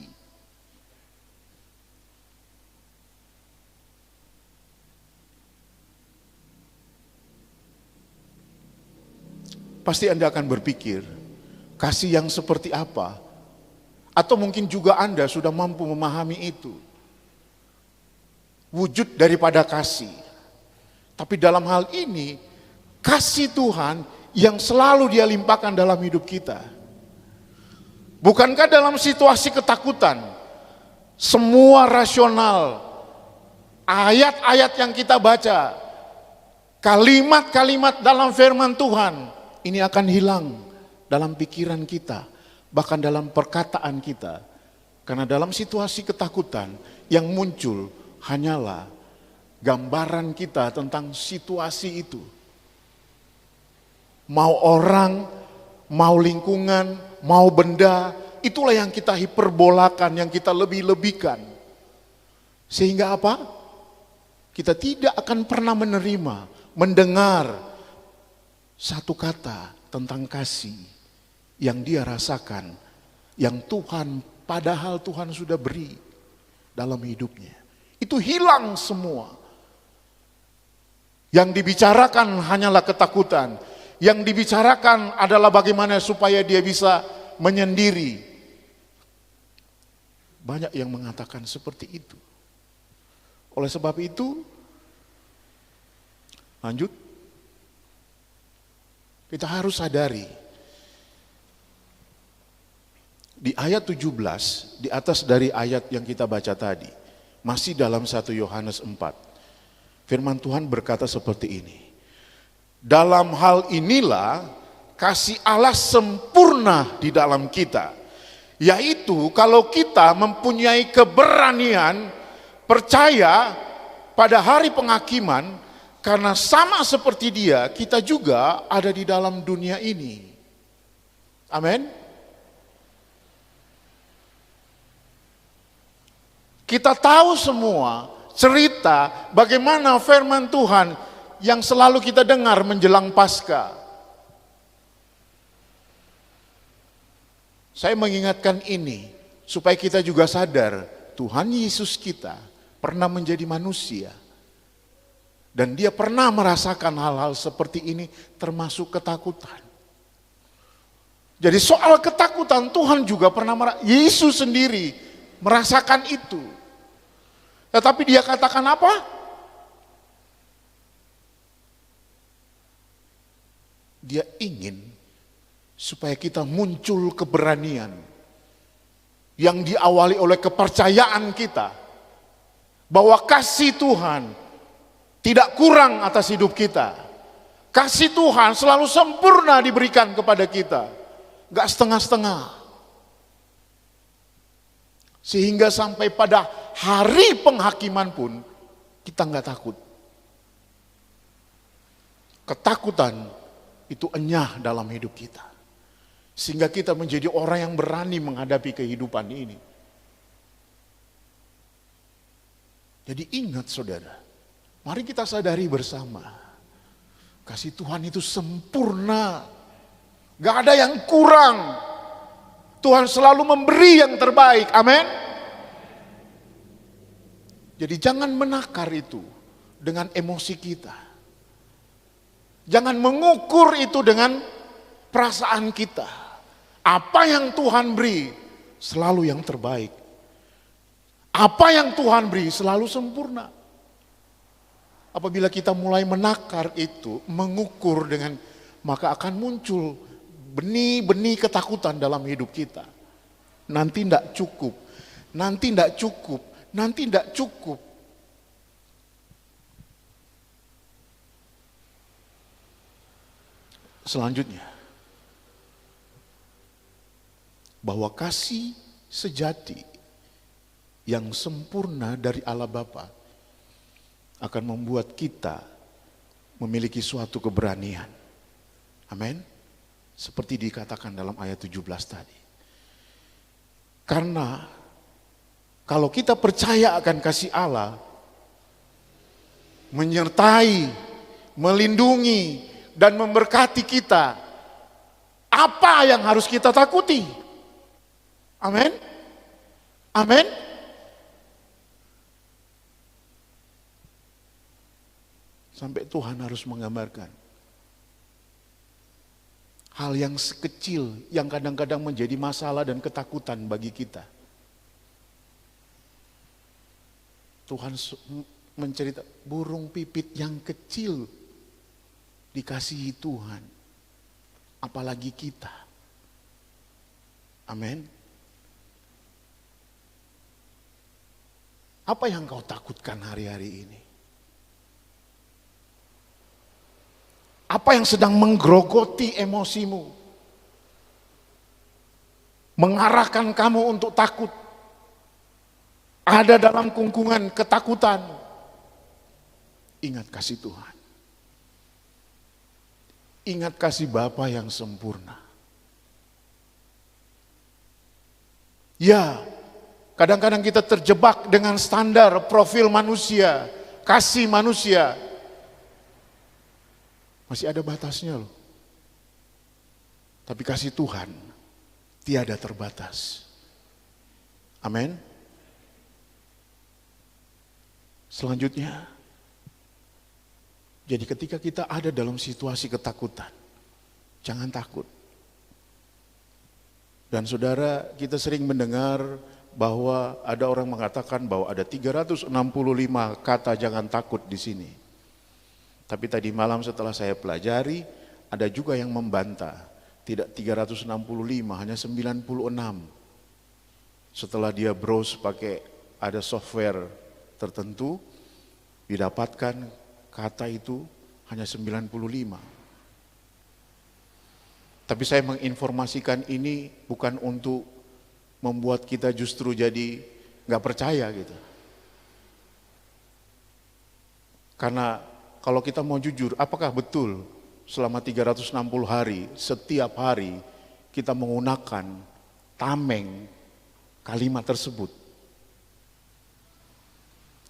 Pasti Anda akan berpikir, kasih yang seperti apa? Atau mungkin juga Anda sudah mampu memahami itu. Wujud daripada kasih. Tapi dalam hal ini, kasih Tuhan yang selalu Dia limpahkan dalam hidup kita. Bukankah dalam situasi ketakutan, semua rasional, ayat-ayat yang kita baca, kalimat-kalimat dalam firman Tuhan, ini akan hilang dalam pikiran kita, bahkan dalam perkataan kita. Karena dalam situasi ketakutan yang muncul hanyalah gambaran kita tentang situasi itu. Mau orang, mau lingkungan, mau benda, itulah yang kita hiperbolakan, yang kita lebih-lebihkan. Sehingga apa? Kita tidak akan pernah menerima, mendengar satu kata tentang kasih yang Dia rasakan, yang Tuhan, padahal Tuhan sudah beri dalam hidupnya. Itu hilang semua. Yang dibicarakan hanyalah ketakutan. Yang dibicarakan adalah bagaimana supaya dia bisa menyendiri. Banyak yang mengatakan seperti itu. Oleh sebab itu, lanjut. Kita harus sadari, di ayat 17, di atas dari ayat yang kita baca tadi, masih dalam 1 Yohanes 4, firman Tuhan berkata seperti ini, dalam hal inilah kasih Allah sempurna di dalam kita, yaitu kalau kita mempunyai keberanian, percaya pada hari penghakiman. Karena sama seperti Dia, kita juga ada di dalam dunia ini. Amin. Kita tahu semua cerita bagaimana firman Tuhan yang selalu kita dengar menjelang Paskah. Saya mengingatkan ini supaya kita juga sadar Tuhan Yesus kita pernah menjadi manusia. Dan Dia pernah merasakan hal-hal seperti ini termasuk ketakutan. Jadi soal ketakutan Tuhan juga pernah Yesus sendiri merasakan itu. Tetapi Dia katakan apa? Dia ingin supaya kita muncul keberanian yang diawali oleh kepercayaan kita bahwa kasih Tuhan tidak kurang atas hidup kita. Kasih Tuhan selalu sempurna diberikan kepada kita. Gak setengah-setengah. Sehingga sampai pada hari penghakiman pun kita gak takut. Ketakutan itu enyah dalam hidup kita. Sehingga kita menjadi orang yang berani menghadapi kehidupan ini. Jadi ingat saudara, mari kita sadari bersama, kasih Tuhan itu sempurna, gak ada yang kurang. Tuhan selalu memberi yang terbaik, amin. Jadi jangan menakar itu dengan emosi kita. Jangan mengukur itu dengan perasaan kita. Apa yang Tuhan beri selalu yang terbaik. Apa yang Tuhan beri selalu sempurna. Apabila kita mulai menakar itu, mengukur dengan, maka akan muncul benih-benih ketakutan dalam hidup kita. Nanti tidak cukup. nanti tidak cukup, nanti tidak cukup. Selanjutnya, bahwa kasih sejati yang sempurna dari Allah Bapa akan membuat kita memiliki suatu keberanian. Amin. Seperti dikatakan dalam ayat 17 tadi. Karena kalau kita percaya akan kasih Allah, menyertai, melindungi, dan memberkati kita, apa yang harus kita takuti? Amin. Amin. Sampai Tuhan harus menggambarkan hal yang sekecil yang kadang-kadang menjadi masalah dan ketakutan bagi kita. Tuhan mencerita burung pipit yang kecil dikasihi Tuhan, apalagi kita. Amin. Apa yang kau takutkan hari-hari ini? Apa yang sedang menggerogoti emosimu? Mengarahkan kamu untuk takut. Ada dalam kungkungan ketakutan. Ingat kasih Tuhan. Ingat kasih Bapa yang sempurna. Ya, kadang-kadang kita terjebak dengan standar profil manusia, kasih manusia. Masih ada batasnya loh. Tapi kasih Tuhan tiada terbatas. Amin. Selanjutnya, jadi ketika kita ada dalam situasi ketakutan, jangan takut. Dan saudara, kita sering mendengar bahwa ada orang mengatakan bahwa ada 365 kata jangan takut di sini. Tapi tadi malam setelah saya pelajari, ada juga yang membantah. Tidak 365, hanya 96. Setelah dia browse pakai ada software tertentu, didapatkan kata itu hanya 95. Tapi saya menginformasikan ini bukan untuk membuat kita justru jadi nggak percaya gitu. Karena kalau kita mau jujur, apakah betul selama 360 hari, setiap hari kita menggunakan tameng kalimat tersebut?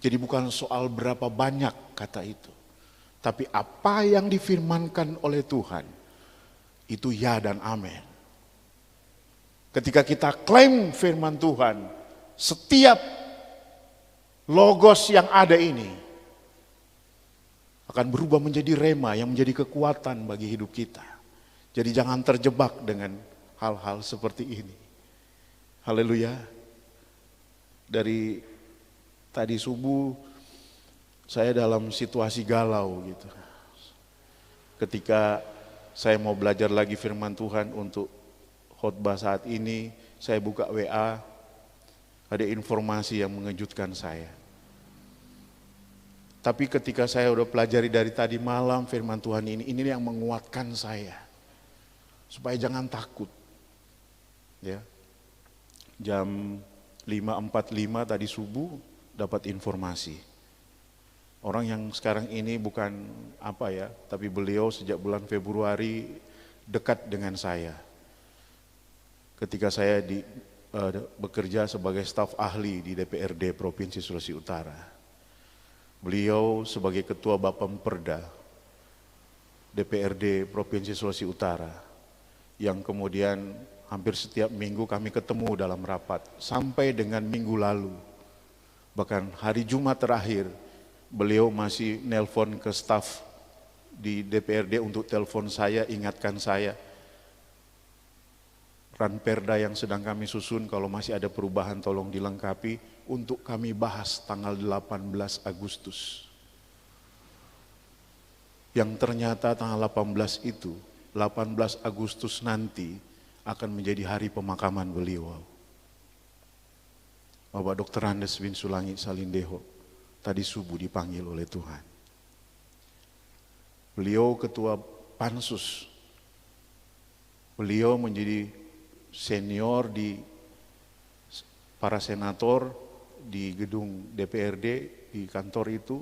Jadi bukan soal berapa banyak kata itu, tapi apa yang difirmankan oleh Tuhan, itu ya dan amin. Ketika kita klaim firman Tuhan, setiap logos yang ada ini akan berubah menjadi rema yang menjadi kekuatan bagi hidup kita. Jadi jangan terjebak dengan hal-hal seperti ini. Haleluya. Dari tadi subuh saya dalam situasi galau gitu. Ketika saya mau belajar lagi firman Tuhan untuk khotbah saat ini, saya buka WA, ada informasi yang mengejutkan saya. Tapi ketika saya udah pelajari dari tadi malam firman Tuhan ini yang menguatkan saya. Supaya jangan takut. Ya. Jam 5.45 tadi subuh dapat informasi. Orang yang sekarang ini bukan apa ya, tapi beliau sejak bulan Februari dekat dengan saya. Ketika saya bekerja sebagai staf ahli di DPRD Provinsi Sulawesi Utara. Beliau sebagai Ketua Bapemperda DPRD Provinsi Sulawesi Utara, yang kemudian hampir setiap minggu kami ketemu dalam rapat, sampai dengan minggu lalu. Bahkan hari Jumat terakhir, beliau masih nelpon ke staf di DPRD untuk telepon saya, ingatkan saya, ranperda yang sedang kami susun kalau masih ada perubahan tolong dilengkapi untuk kami bahas tanggal 18 Agustus. Yang ternyata tanggal 18 itu, 18 Agustus nanti akan menjadi hari pemakaman beliau. Bapak Dr. Andes bin Sulangi Salindeho tadi subuh dipanggil oleh Tuhan. Beliau ketua pansus. Beliau menjadi senior di para senator di gedung DPRD di kantor itu,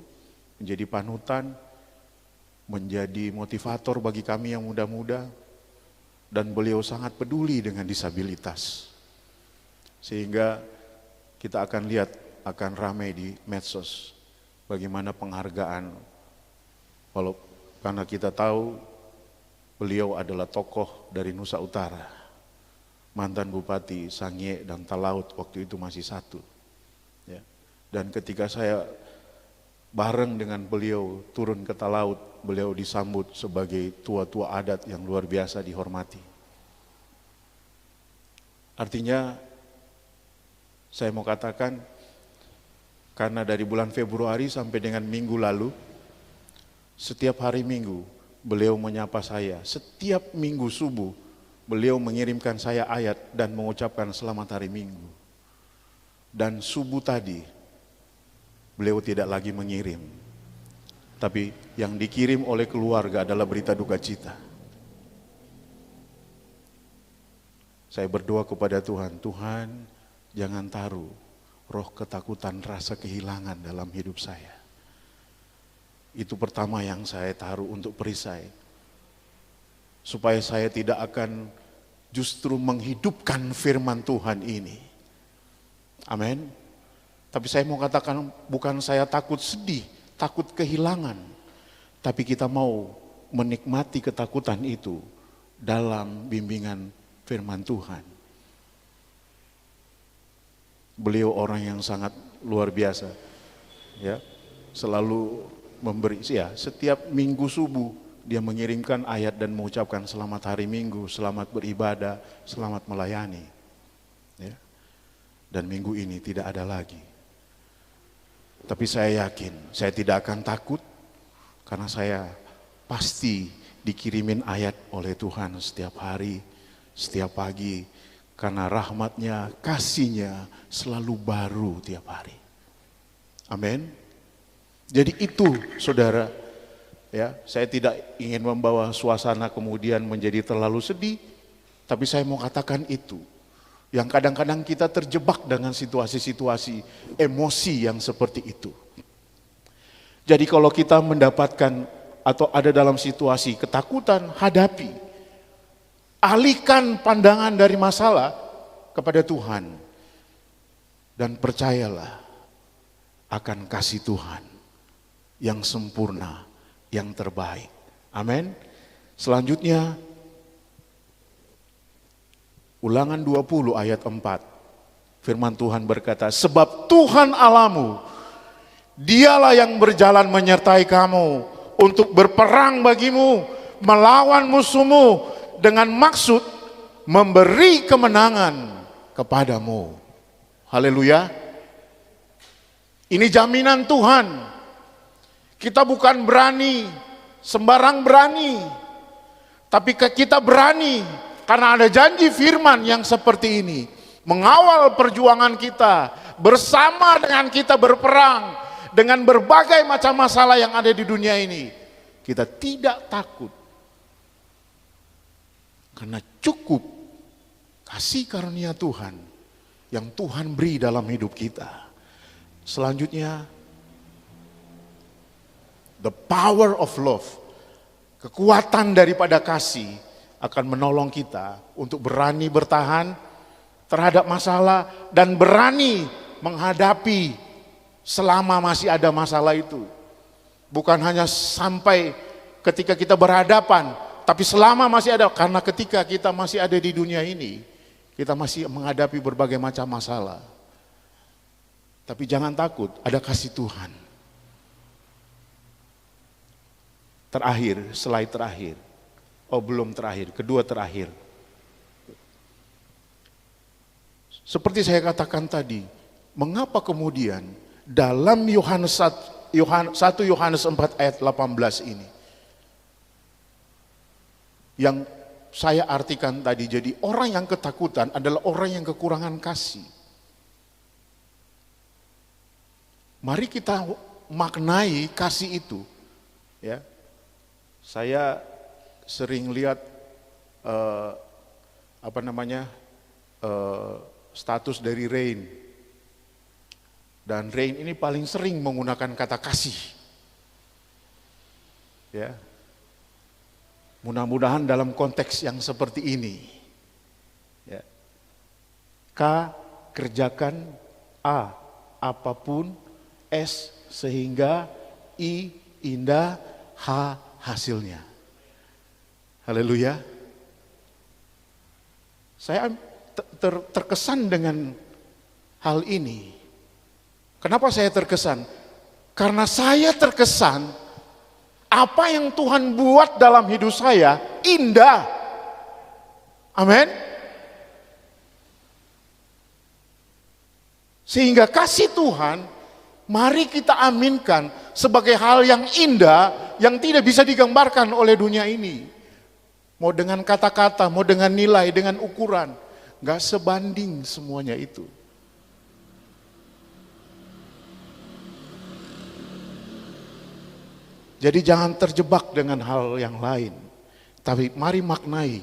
menjadi panutan, menjadi motivator bagi kami yang muda-muda, dan beliau sangat peduli dengan disabilitas. Sehingga kita akan lihat, akan ramai di medsos bagaimana penghargaan, karena kita tahu beliau adalah tokoh dari Nusa Utara, mantan Bupati Sangihe dan Talaut waktu itu masih satu. Ya. Dan ketika saya bareng dengan beliau turun ke Talaut, beliau disambut sebagai tua-tua adat yang luar biasa dihormati. Artinya saya mau katakan, karena dari bulan Februari sampai dengan minggu lalu, setiap hari Minggu beliau menyapa saya. Setiap Minggu subuh beliau mengirimkan saya ayat dan mengucapkan selamat hari Minggu. Dan subuh tadi beliau tidak lagi mengirim, tapi yang dikirim oleh keluarga adalah berita duka cita. Saya berdoa kepada Tuhan, Tuhan jangan taruh roh ketakutan, rasa kehilangan dalam hidup saya. Itu pertama yang saya taruh untuk perisai. Supaya saya tidak akan justru menghidupkan firman Tuhan ini. Amin. Tapi saya mau katakan, bukan saya takut sedih, takut kehilangan. Tapi kita mau menikmati ketakutan itu dalam bimbingan firman Tuhan. Beliau orang yang sangat luar biasa. Ya, selalu memberi, ya, setiap minggu subuh dia mengirimkan ayat dan mengucapkan selamat hari Minggu, selamat beribadah, selamat melayani. Ya. Dan minggu ini tidak ada lagi. Tapi saya yakin, saya tidak akan takut karena saya pasti dikirimin ayat oleh Tuhan setiap hari, setiap pagi. Karena rahmatnya, kasihnya selalu baru tiap hari. Amin. Jadi itu saudara, ya, saya tidak ingin membawa suasana kemudian menjadi terlalu sedih, tapi saya mau katakan itu. Yang kadang-kadang kita terjebak dengan situasi-situasi emosi yang seperti itu. Jadi kalau kita mendapatkan atau ada dalam situasi ketakutan, hadapi. Alihkan pandangan dari masalah kepada Tuhan. Dan percayalah akan kasih Tuhan yang sempurna, yang terbaik. Amin. Selanjutnya, Ulangan 20 ayat 4. Firman Tuhan berkata, sebab Tuhan Allahmu, dialah yang berjalan menyertai kamu untuk berperang bagimu, melawan musuhmu dengan maksud memberi kemenangan kepadamu. Haleluya. Ini jaminan Tuhan. Kita bukan berani, sembarang berani. Tapi kita berani karena ada janji firman yang seperti ini. Mengawal perjuangan kita, bersama dengan kita berperang dengan berbagai macam masalah yang ada di dunia ini. Kita tidak takut. Karena cukup kasih karunia Tuhan yang Tuhan beri dalam hidup kita. Selanjutnya, the power of love, kekuatan daripada kasih akan menolong kita untuk berani bertahan terhadap masalah dan berani menghadapi selama masih ada masalah itu. Bukan hanya sampai ketika kita berhadapan, tapi selama masih ada, karena ketika kita masih ada di dunia ini, kita masih menghadapi berbagai macam masalah. Tapi jangan takut, ada kasih Tuhan. Terakhir, slide terakhir. Oh, belum terakhir, kedua terakhir. Seperti saya katakan tadi, mengapa kemudian dalam Yohanes 1 Yohanes 4 ayat 18 ini, yang saya artikan tadi, jadi orang yang ketakutan adalah orang yang kekurangan kasih. Mari kita maknai kasih itu. Ya, saya sering lihat status dari Rain. Dan Rain ini paling sering menggunakan kata kasih. Ya. Mudah-mudahan dalam konteks yang seperti ini. Ya. K, kerjakan. A, apapun. S, sehingga. I, indah. H, hasilnya. Haleluya. Saya terkesan dengan hal ini. Kenapa saya terkesan? Karena saya terkesan apa yang Tuhan buat dalam hidup saya indah. Amin. Sehingga kasih Tuhan mari kita aminkan sebagai hal yang indah yang tidak bisa digambarkan oleh dunia ini. Mau dengan kata-kata, mau dengan nilai, dengan ukuran, gak sebanding semuanya itu. Jadi jangan terjebak dengan hal yang lain. Tapi mari maknai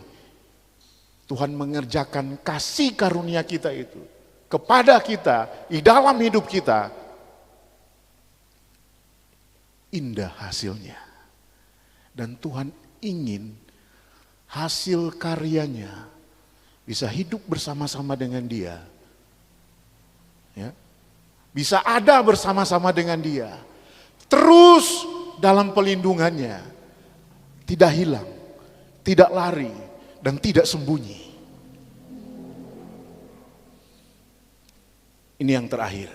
Tuhan mengerjakan kasih karunia kita itu kepada kita di dalam hidup kita. Indah hasilnya. Dan Tuhan ingin hasil karyanya bisa hidup bersama-sama dengan Dia. Ya. Bisa ada bersama-sama dengan Dia. Terus dalam pelindungannya, tidak hilang, tidak lari, dan tidak sembunyi. Ini yang terakhir.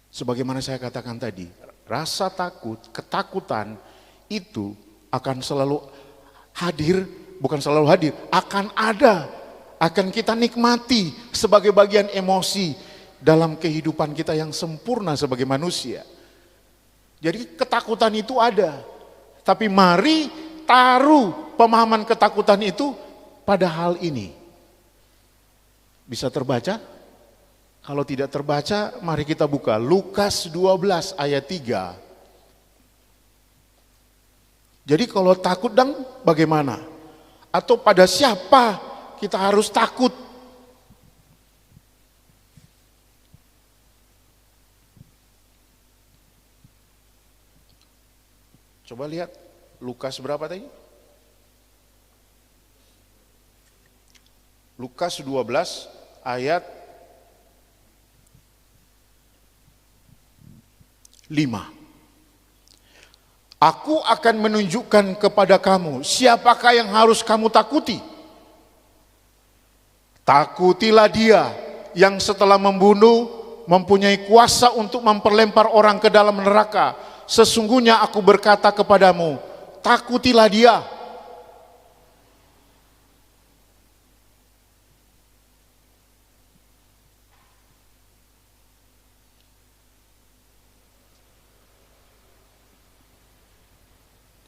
Sebagaimana saya katakan tadi, rasa takut, ketakutan itu akan selalu hadir, bukan selalu hadir, akan ada, akan kita nikmati sebagai bagian emosi dalam kehidupan kita yang sempurna sebagai manusia. Jadi ketakutan itu ada. Tapi mari taruh pemahaman ketakutan itu pada hal ini. Bisa terbaca? Kalau tidak terbaca, mari kita buka Lukas 12 ayat 3. Jadi kalau takut dan bagaimana? Atau pada siapa kita harus takut? Coba lihat Lukas berapa tadi? Lukas 12 ayat 5. Aku akan menunjukkan kepada kamu siapakah yang harus kamu takuti. Takutilah Dia yang setelah membunuh mempunyai kuasa untuk memperlempar orang ke dalam neraka. Sesungguhnya aku berkata kepadamu, takutilah Dia.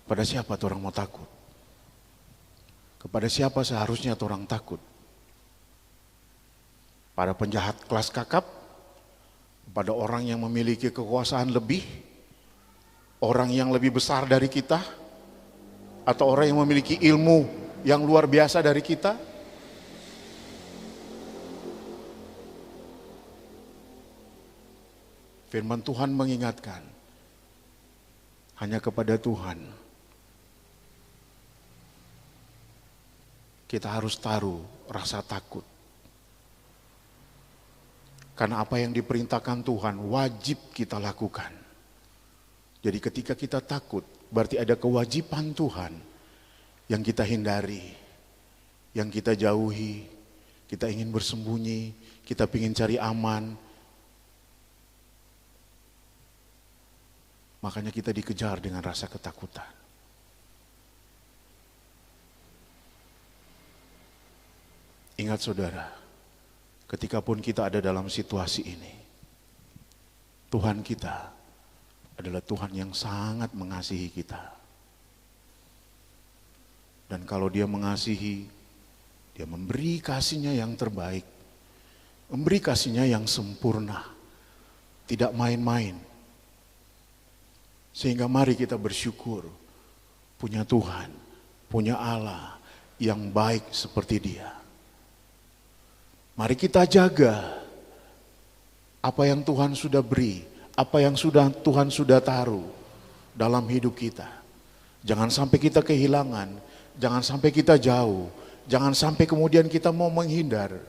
Kepada siapa orang mau takut? Kepada siapa seharusnya orang takut? Pada penjahat kelas kakap? Pada orang yang memiliki kekuasaan lebih? Orang yang lebih besar dari kita? Atau orang yang memiliki ilmu yang luar biasa dari kita? Firman Tuhan mengingatkan, hanya kepada Tuhan kita harus taruh rasa takut. Karena apa yang diperintahkan Tuhan wajib kita lakukan. Jadi ketika kita takut, berarti ada kewajiban Tuhan yang kita hindari, yang kita jauhi, kita ingin bersembunyi, kita ingin cari aman. Makanya kita dikejar dengan rasa ketakutan. Ingat saudara, ketika pun kita ada dalam situasi ini, Tuhan kita adalah Tuhan yang sangat mengasihi kita. Dan kalau Dia mengasihi, Dia memberi kasih-Nya yang terbaik. memberi kasih-Nya yang sempurna, tidak main-main. Sehingga mari kita bersyukur punya Tuhan, punya Allah yang baik seperti Dia. Mari kita jaga apa yang Tuhan sudah beri, apa yang Tuhan sudah taruh dalam hidup kita. Jangan sampai kita kehilangan, jangan sampai kita jauh, jangan sampai kemudian kita mau menghindar.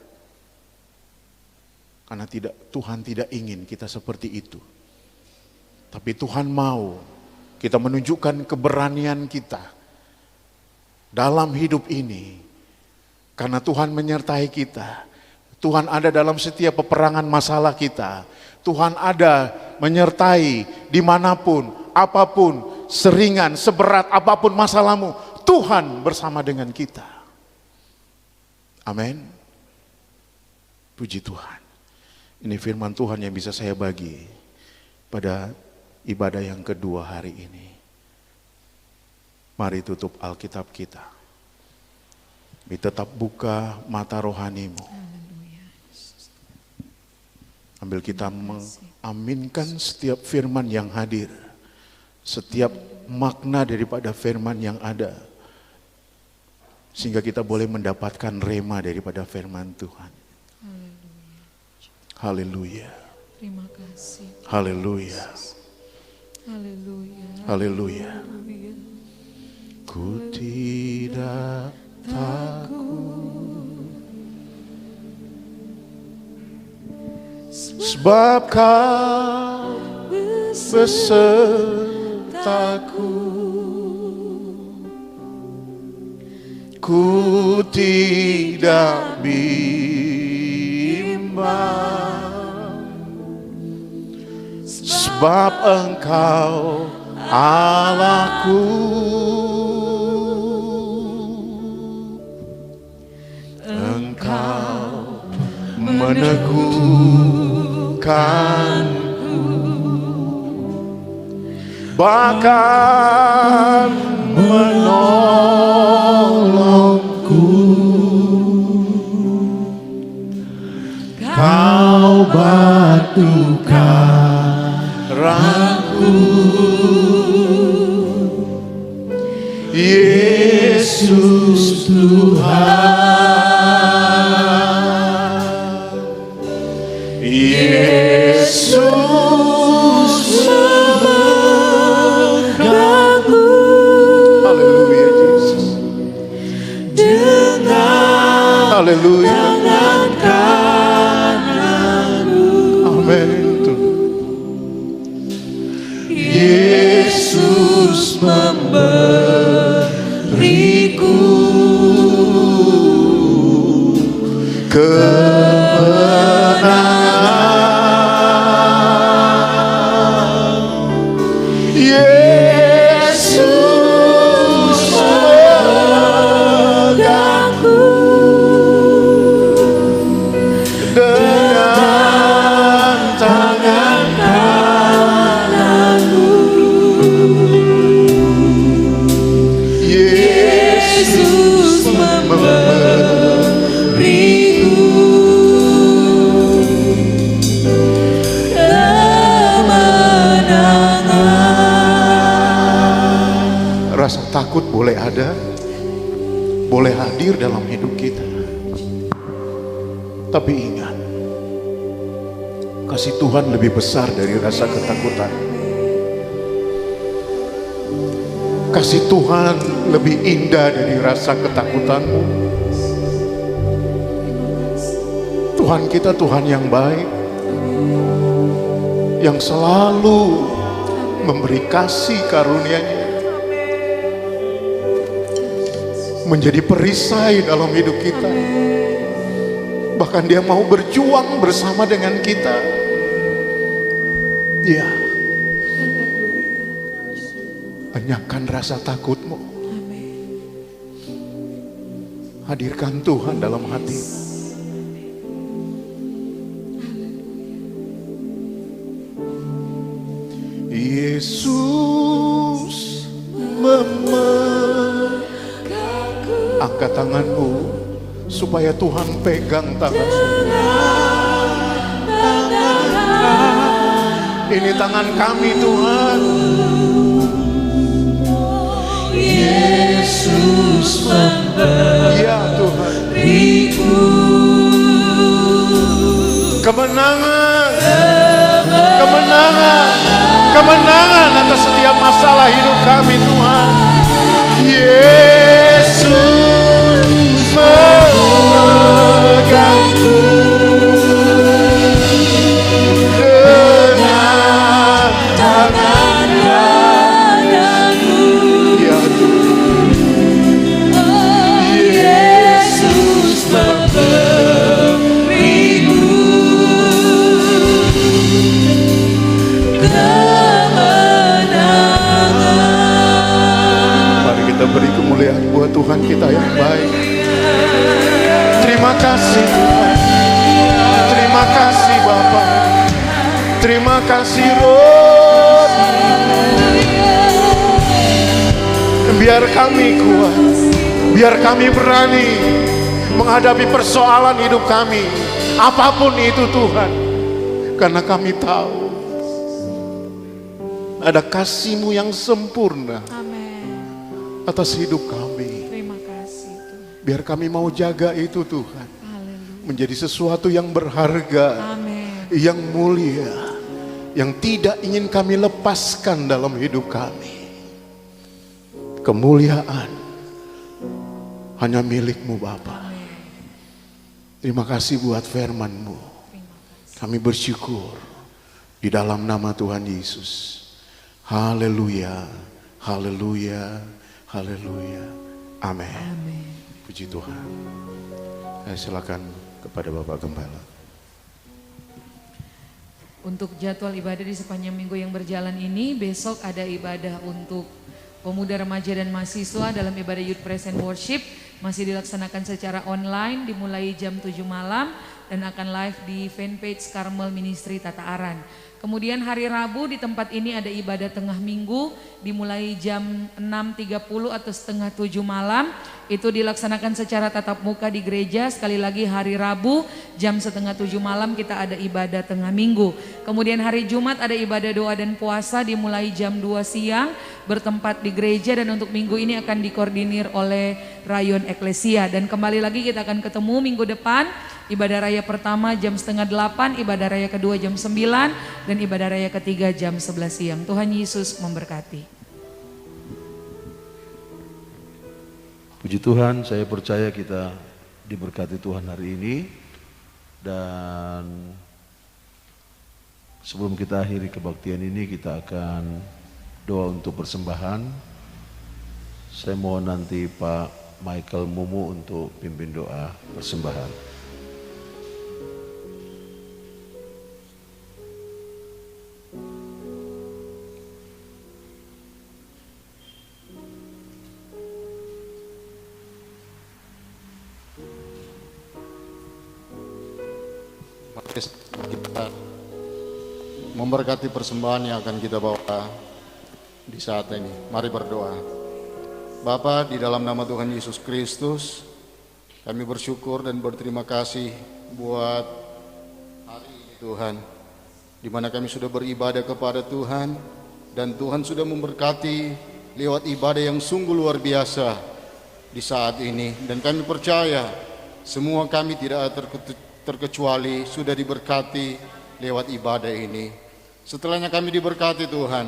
Karena Tuhan tidak ingin kita seperti itu. Tapi Tuhan mau kita menunjukkan keberanian kita dalam hidup ini. Karena Tuhan menyertai kita. Tuhan ada dalam setiap peperangan masalah kita. Tuhan ada menyertai dimanapun, apapun, seringan, seberat apapun masalahmu. Tuhan bersama dengan kita. Amin. Puji Tuhan. Ini firman Tuhan yang bisa saya bagi pada ibadah yang kedua hari ini. Mari tutup Alkitab kita. Mari tetap buka mata rohanimu. Ambil kita mengaminkan setiap firman yang hadir. Setiap makna daripada firman yang ada. Sehingga kita boleh mendapatkan rema daripada firman Tuhan. Haleluya. Terima kasih. Haleluya. Haleluya. Haleluya. Ku tidak takut, sebab Kau besertaku. Ku tidak bimbang, sebab Engkau Allahku. Engkau meneguhkanku, bahkan menolongku. Kau batu karangku, Yesus Tuhan. Yesus memegangku. Haleluya Yesus. Dengan haleluya. Tangan kananmu. Amin. Yesus memberiku kemenangan. Yesus memegangku dengan tangan kananmu. Yesus memberiku kemenangan. Rasa takut boleh ada, boleh hadir dalam hidup kita. Tapi ingat, kasih Tuhan lebih besar dari rasa ketakutan. Kasih Tuhan lebih indah dari rasa ketakutanmu. Tuhan kita Tuhan yang baik, yang selalu memberi kasih karunia-Nya, menjadi perisai dalam hidup kita. Bahkan Dia mau berjuang bersama dengan kita. Ya, enyahkan rasa takutmu. Hadirkan Tuhan dalam hati. Yesus angkat tanganmu supaya Tuhan pegang tanganmu. Ini tangan kami Tuhan. Yesus Ya Tuhan. memberiku Kemenangan, kemenangan, kemenangan atas setiap masalah hidup kami Tuhan. Yesus memegangku dengan tangan kananmu. Ya Tuhan. Yesus memberiku kemenangan. Mari kita beri kemuliaan buat Tuhan kita yang baik. Terima kasih Tuhan. Terima kasih Bapa. Terima kasih Roh. Biar kami kuat. Biar kami berani menghadapi persoalan hidup kami. Apapun itu Tuhan. Karena kami tahu ada kasih-Mu yang sempurna Amin. atas hidup kami. Terima kasih Tuhan. Biar kami mau jaga itu Tuhan. Haleluya. Menjadi sesuatu yang berharga, Amin. yang mulia, yang tidak ingin kami lepaskan dalam hidup kami. Kemuliaan hanya milik-Mu Bapa. Terima kasih buat firman-Mu. Kami bersyukur di dalam nama Tuhan Yesus. Haleluya, haleluya, haleluya. Amin. Puji Tuhan. Saya silakan kepada Bapak Gembala. Untuk jadwal ibadah di sepanjang minggu yang berjalan ini, besok ada ibadah untuk pemuda, remaja, dan mahasiswa dalam ibadah Youth Praise and Worship. Masih dilaksanakan secara online dimulai jam 7 malam dan akan live di fanpage Carmel Ministry Tata Aran. Kemudian hari Rabu di tempat ini ada ibadah tengah minggu dimulai jam 6.30 atau setengah 7 malam. Itu dilaksanakan secara tatap muka di gereja. Sekali lagi hari Rabu jam setengah 7 malam kita ada ibadah tengah minggu. Kemudian hari Jumat ada ibadah doa dan puasa dimulai jam 2 siang bertempat di gereja, dan untuk minggu ini akan dikoordinir oleh Rayon Eklesia. Dan kembali lagi kita akan ketemu minggu depan. Ibadah raya pertama jam setengah 8, ibadah raya kedua jam 9, dan ibadah raya ketiga jam 11 siang. Tuhan Yesus memberkati. Puji Tuhan, saya percaya kita diberkati Tuhan hari ini. Dan sebelum kita akhiri kebaktian ini, kita akan doa untuk persembahan. Saya mohon nanti Pak Michael Mumu untuk pimpin doa persembahan. Kita memberkati persembahan yang akan kita bawa di saat ini. Mari berdoa. Bapa, di dalam nama Tuhan Yesus Kristus, kami bersyukur dan berterima kasih buat hari ini Tuhan, di mana kami sudah beribadah kepada Tuhan, dan Tuhan sudah memberkati lewat ibadah yang sungguh luar biasa di saat ini. Dan kami percaya semua kami tidak terkecuali sudah diberkati lewat ibadah ini. Setelahnya kami diberkati Tuhan,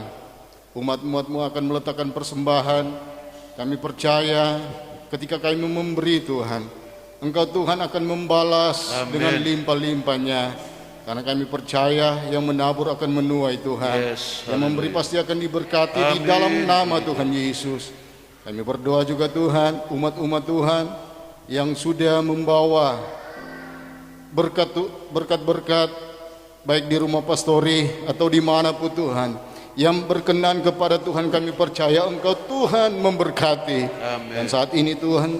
umat-umat-Mu akan meletakkan persembahan. Kami percaya ketika kami memberi Tuhan, Engkau Tuhan akan membalas dengan limpah-limpahnya. Karena kami percaya yang menabur akan menuai Tuhan, yang memberi pasti akan diberkati di dalam nama Tuhan Yesus. Kami berdoa juga Tuhan, umat-umat Tuhan yang sudah membawa berkat-berkat baik di rumah pastori atau dimanapun Tuhan, yang berkenan kepada Tuhan, kami percaya Engkau Tuhan memberkati. Dan saat ini Tuhan,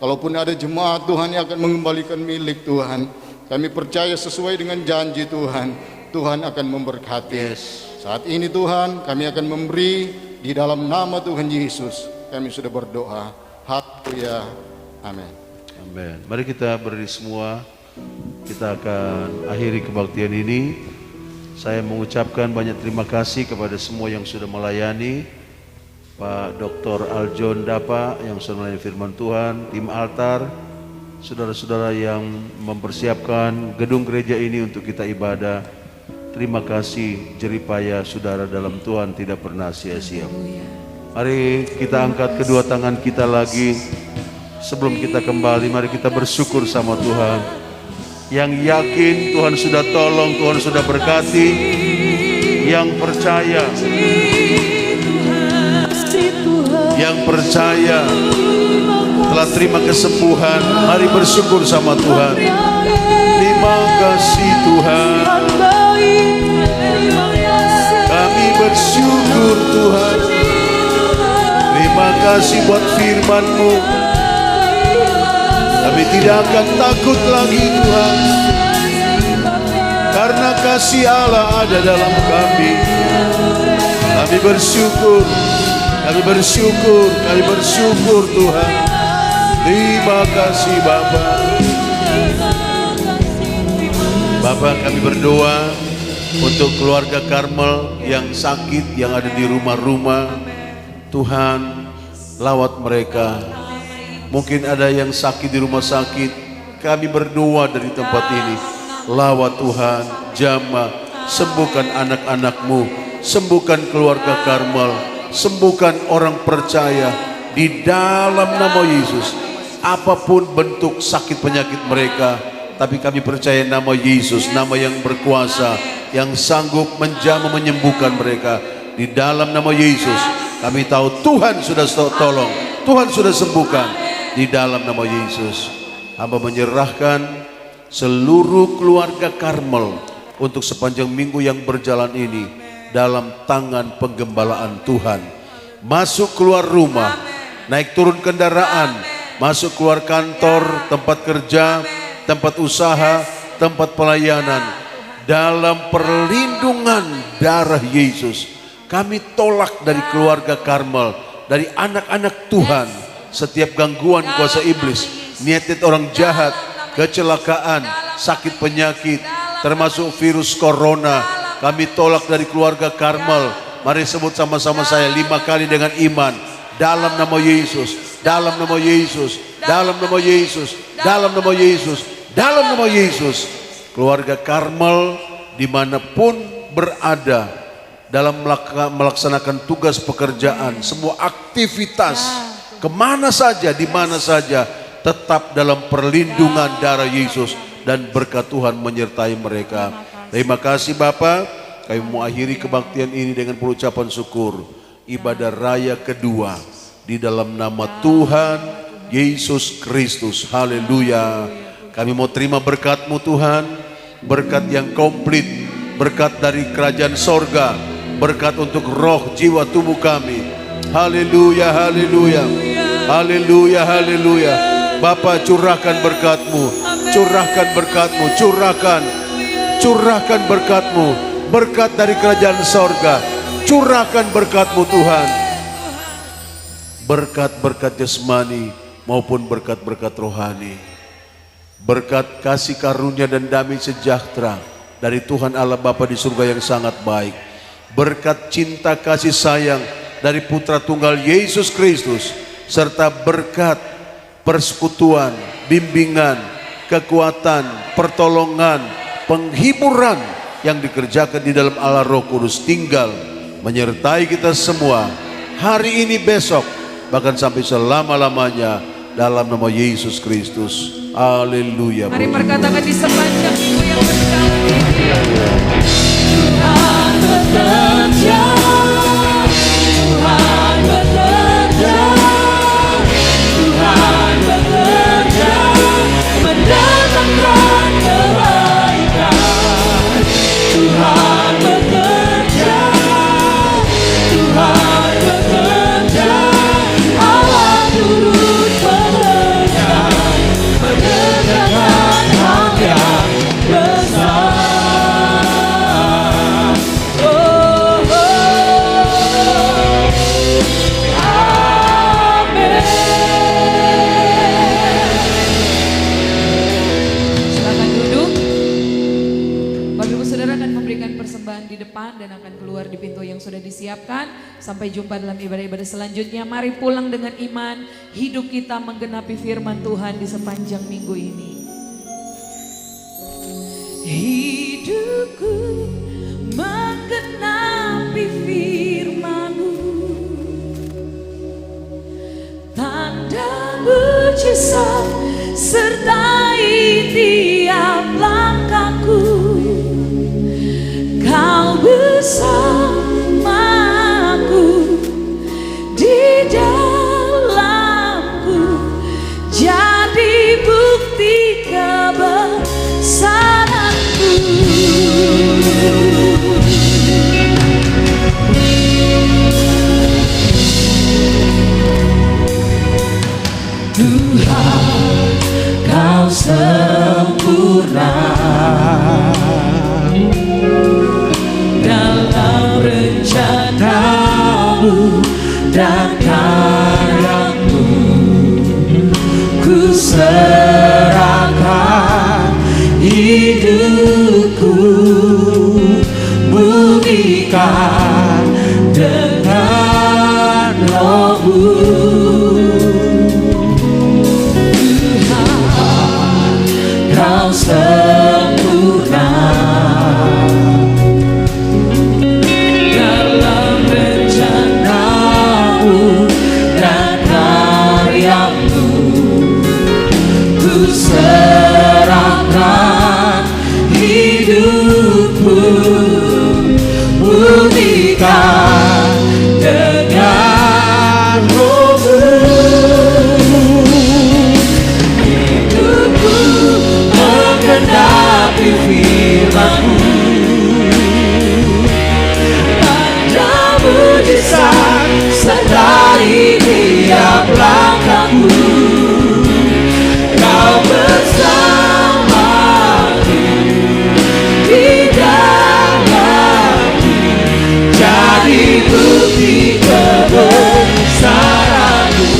kalaupun ada jemaat Tuhan yang akan mengembalikan milik Tuhan, kami percaya sesuai dengan janji Tuhan, Tuhan akan memberkati. Saat ini Tuhan, kami akan memberi di dalam nama Tuhan Yesus. Kami sudah berdoa. Haleluya. Amin. Amin. Mari kita berdiri semua. Kita akan akhiri kebaktian ini Saya mengucapkan banyak terima kasih kepada semua yang sudah melayani, Pak Dr. Aljon Dapa yang sudah melayani firman Tuhan, tim altar, saudara-saudara yang mempersiapkan gedung gereja ini untuk kita ibadah. Terima kasih, jeripaya saudara dalam Tuhan tidak pernah sia-sia. Mari kita angkat kedua tangan kita lagi. Sebelum kita kembali, mari kita bersyukur sama Tuhan. Yang yakin Tuhan sudah tolong, Tuhan sudah berkati. Yang percaya, yang percaya telah terima kesembuhan, mari bersyukur sama Tuhan. Terima kasih Tuhan, kami bersyukur Tuhan. Terima kasih buat firman-Mu. Kami tidak akan takut lagi Tuhan, karena kasih Allah ada dalam kami. Kami bersyukur, kami bersyukur, kami bersyukur Tuhan. Terima kasih Bapa. Bapa, kami berdoa untuk keluarga Karmel yang sakit, yang ada di rumah-rumah. Tuhan, lawat mereka. Mungkin ada yang sakit di rumah sakit. Kami berdoa dari tempat ini. Lawat Tuhan, jamah, sembuhkan anak-anak-Mu, sembuhkan keluarga Karmel, sembuhkan orang percaya di dalam nama Yesus. Apapun bentuk sakit penyakit mereka, tapi kami percaya nama Yesus, nama yang berkuasa, yang sanggup menjamah menyembuhkan mereka. Di dalam nama Yesus, kami tahu Tuhan sudah tolong, Tuhan sudah sembuhkan. Di dalam nama Yesus, hamba menyerahkan seluruh keluarga Karmel untuk sepanjang minggu yang berjalan ini dalam tangan penggembalaan Tuhan. Masuk keluar rumah, naik turun kendaraan, masuk keluar kantor, tempat kerja, tempat usaha, tempat pelayanan, dalam perlindungan darah Yesus. Kami tolak dari keluarga Karmel, dari anak-anak Tuhan, setiap gangguan kuasa iblis, niat orang jahat, kecelakaan, sakit penyakit, termasuk virus corona. Kami tolak dari keluarga Karmel. Mari sebut sama-sama saya 5 kali dengan iman. Dalam nama Yesus, dalam nama Yesus, dalam nama Yesus, dalam nama Yesus, dalam nama Yesus. Keluarga Karmel dimanapun berada, dalam melaksanakan tugas pekerjaan, semua aktivitas, kemana saja, di mana saja, tetap dalam perlindungan darah Yesus, dan berkat Tuhan menyertai mereka. Terima kasih Bapa. Kami mengakhiri kebaktian ini dengan pengucapan syukur. Ibadah raya kedua di dalam nama Tuhan Yesus Kristus. Haleluya. Kami mau terima berkat-Mu Tuhan, berkat yang komplit, berkat dari kerajaan sorga, berkat untuk roh, jiwa, tubuh kami. Haleluya, haleluya, haleluya, haleluya. Bapa, curahkan berkat-Mu, curahkan berkat-Mu, curahkan berkat-Mu, berkat dari kerajaan sorga. Curahkan berkat-Mu Tuhan, berkat-berkat jasmani maupun berkat-berkat rohani, berkat kasih karunia dan damai sejahtera dari Tuhan Allah Bapa di surga yang sangat baik, berkat cinta kasih sayang dari Putra Tunggal Yesus Kristus, serta berkat persekutuan, bimbingan, kekuatan, pertolongan, penghiburan yang dikerjakan di dalam Allah Roh Kudus tinggal menyertai kita semua hari ini, besok, bahkan sampai selama-lamanya, dalam nama Yesus Kristus. Haleluya. Mari perkatakan di sepanjang minggu yang berjalan ini. Tuhan bekerja, Tuhan bekerja, Tuhan bekerja, mendatangkan kebaikan. Tuhan bekerja, Tuhan bekerja, Allah turut mengerjakan, mengerjakan hal yang besar. Oh, oh. sampaikan. Sampai jumpa dalam ibadah-ibadah selanjutnya. Mari pulang dengan iman, hidup kita menggenapi firman Tuhan di sepanjang minggu ini. Hidupku menggenapi firman-Mu, tanda mujizat sertai tiap langkahku. Kau bersamaku di dalamku, jadi bukti kebesaranku. Tuhan, Kau sempurna dalam rencana-Mu dan karya-Mu. Ku serahkan hidupku, murnikan dengan Roh-Mu. Tuhan, Kau sempurna dalam rencana-Mu dan karya-Mu. Ku serahkan hidupku, murnikan dengan Roh-Mu. Hidupku menggenapi firman-Mu, tanda mujizat sertai tiap langkahku. Kau bersamaku di dalamku, jadi bukti kebesaranmu.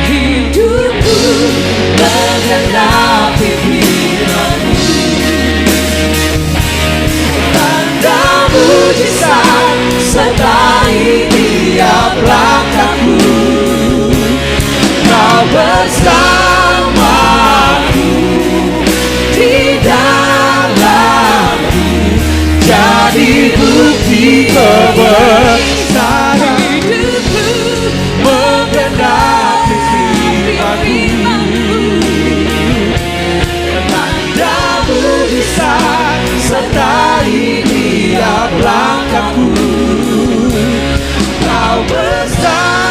Hidupku menggenapi firman-Mu, tanda mujizat sertai tiap langkahku. Kau bersamaku di dalamku, jadi bukti kebesaran. Hidupku menggenapi firman-Mu, tanda mujizat sertai tiap langkahku. Kau bersamaku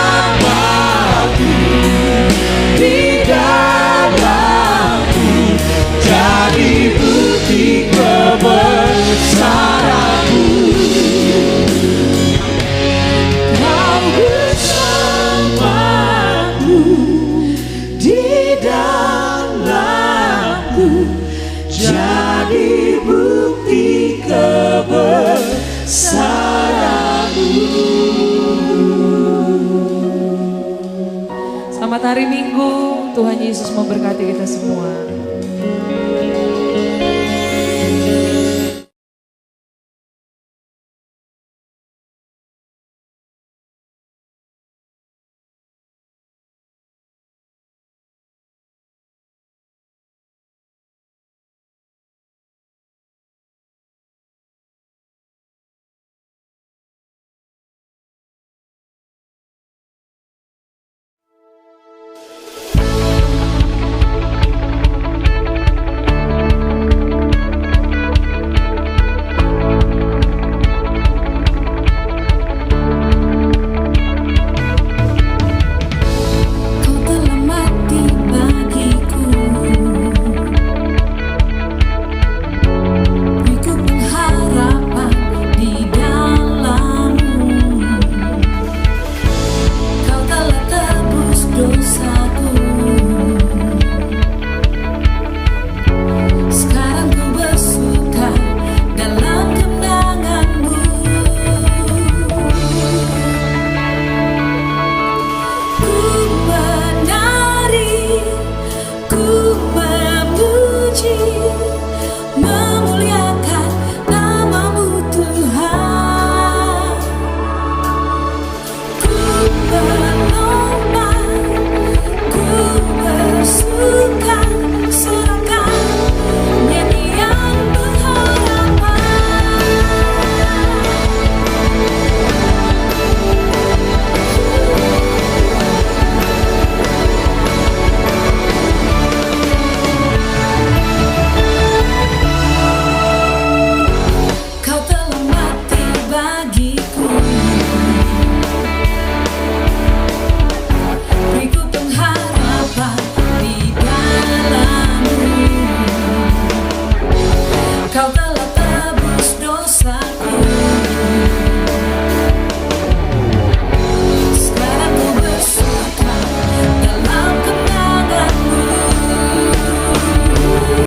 di dalamku, jadi bukti kebesaranmu. Kau bersamaku di dalamku, jadi bukti kebesaranmu. Selamat hari Minggu, Tuhan Yesus memberkati kita semua. Ku menari, ku memuji, memuliakan nama-Mu Tuhan. Ku berlomba, ku bersuka, sorakan nyanyian pengharapan. Kau telah mati bagiku, beriku pengharapan di dalam-Mu. Kau telah tebus dosa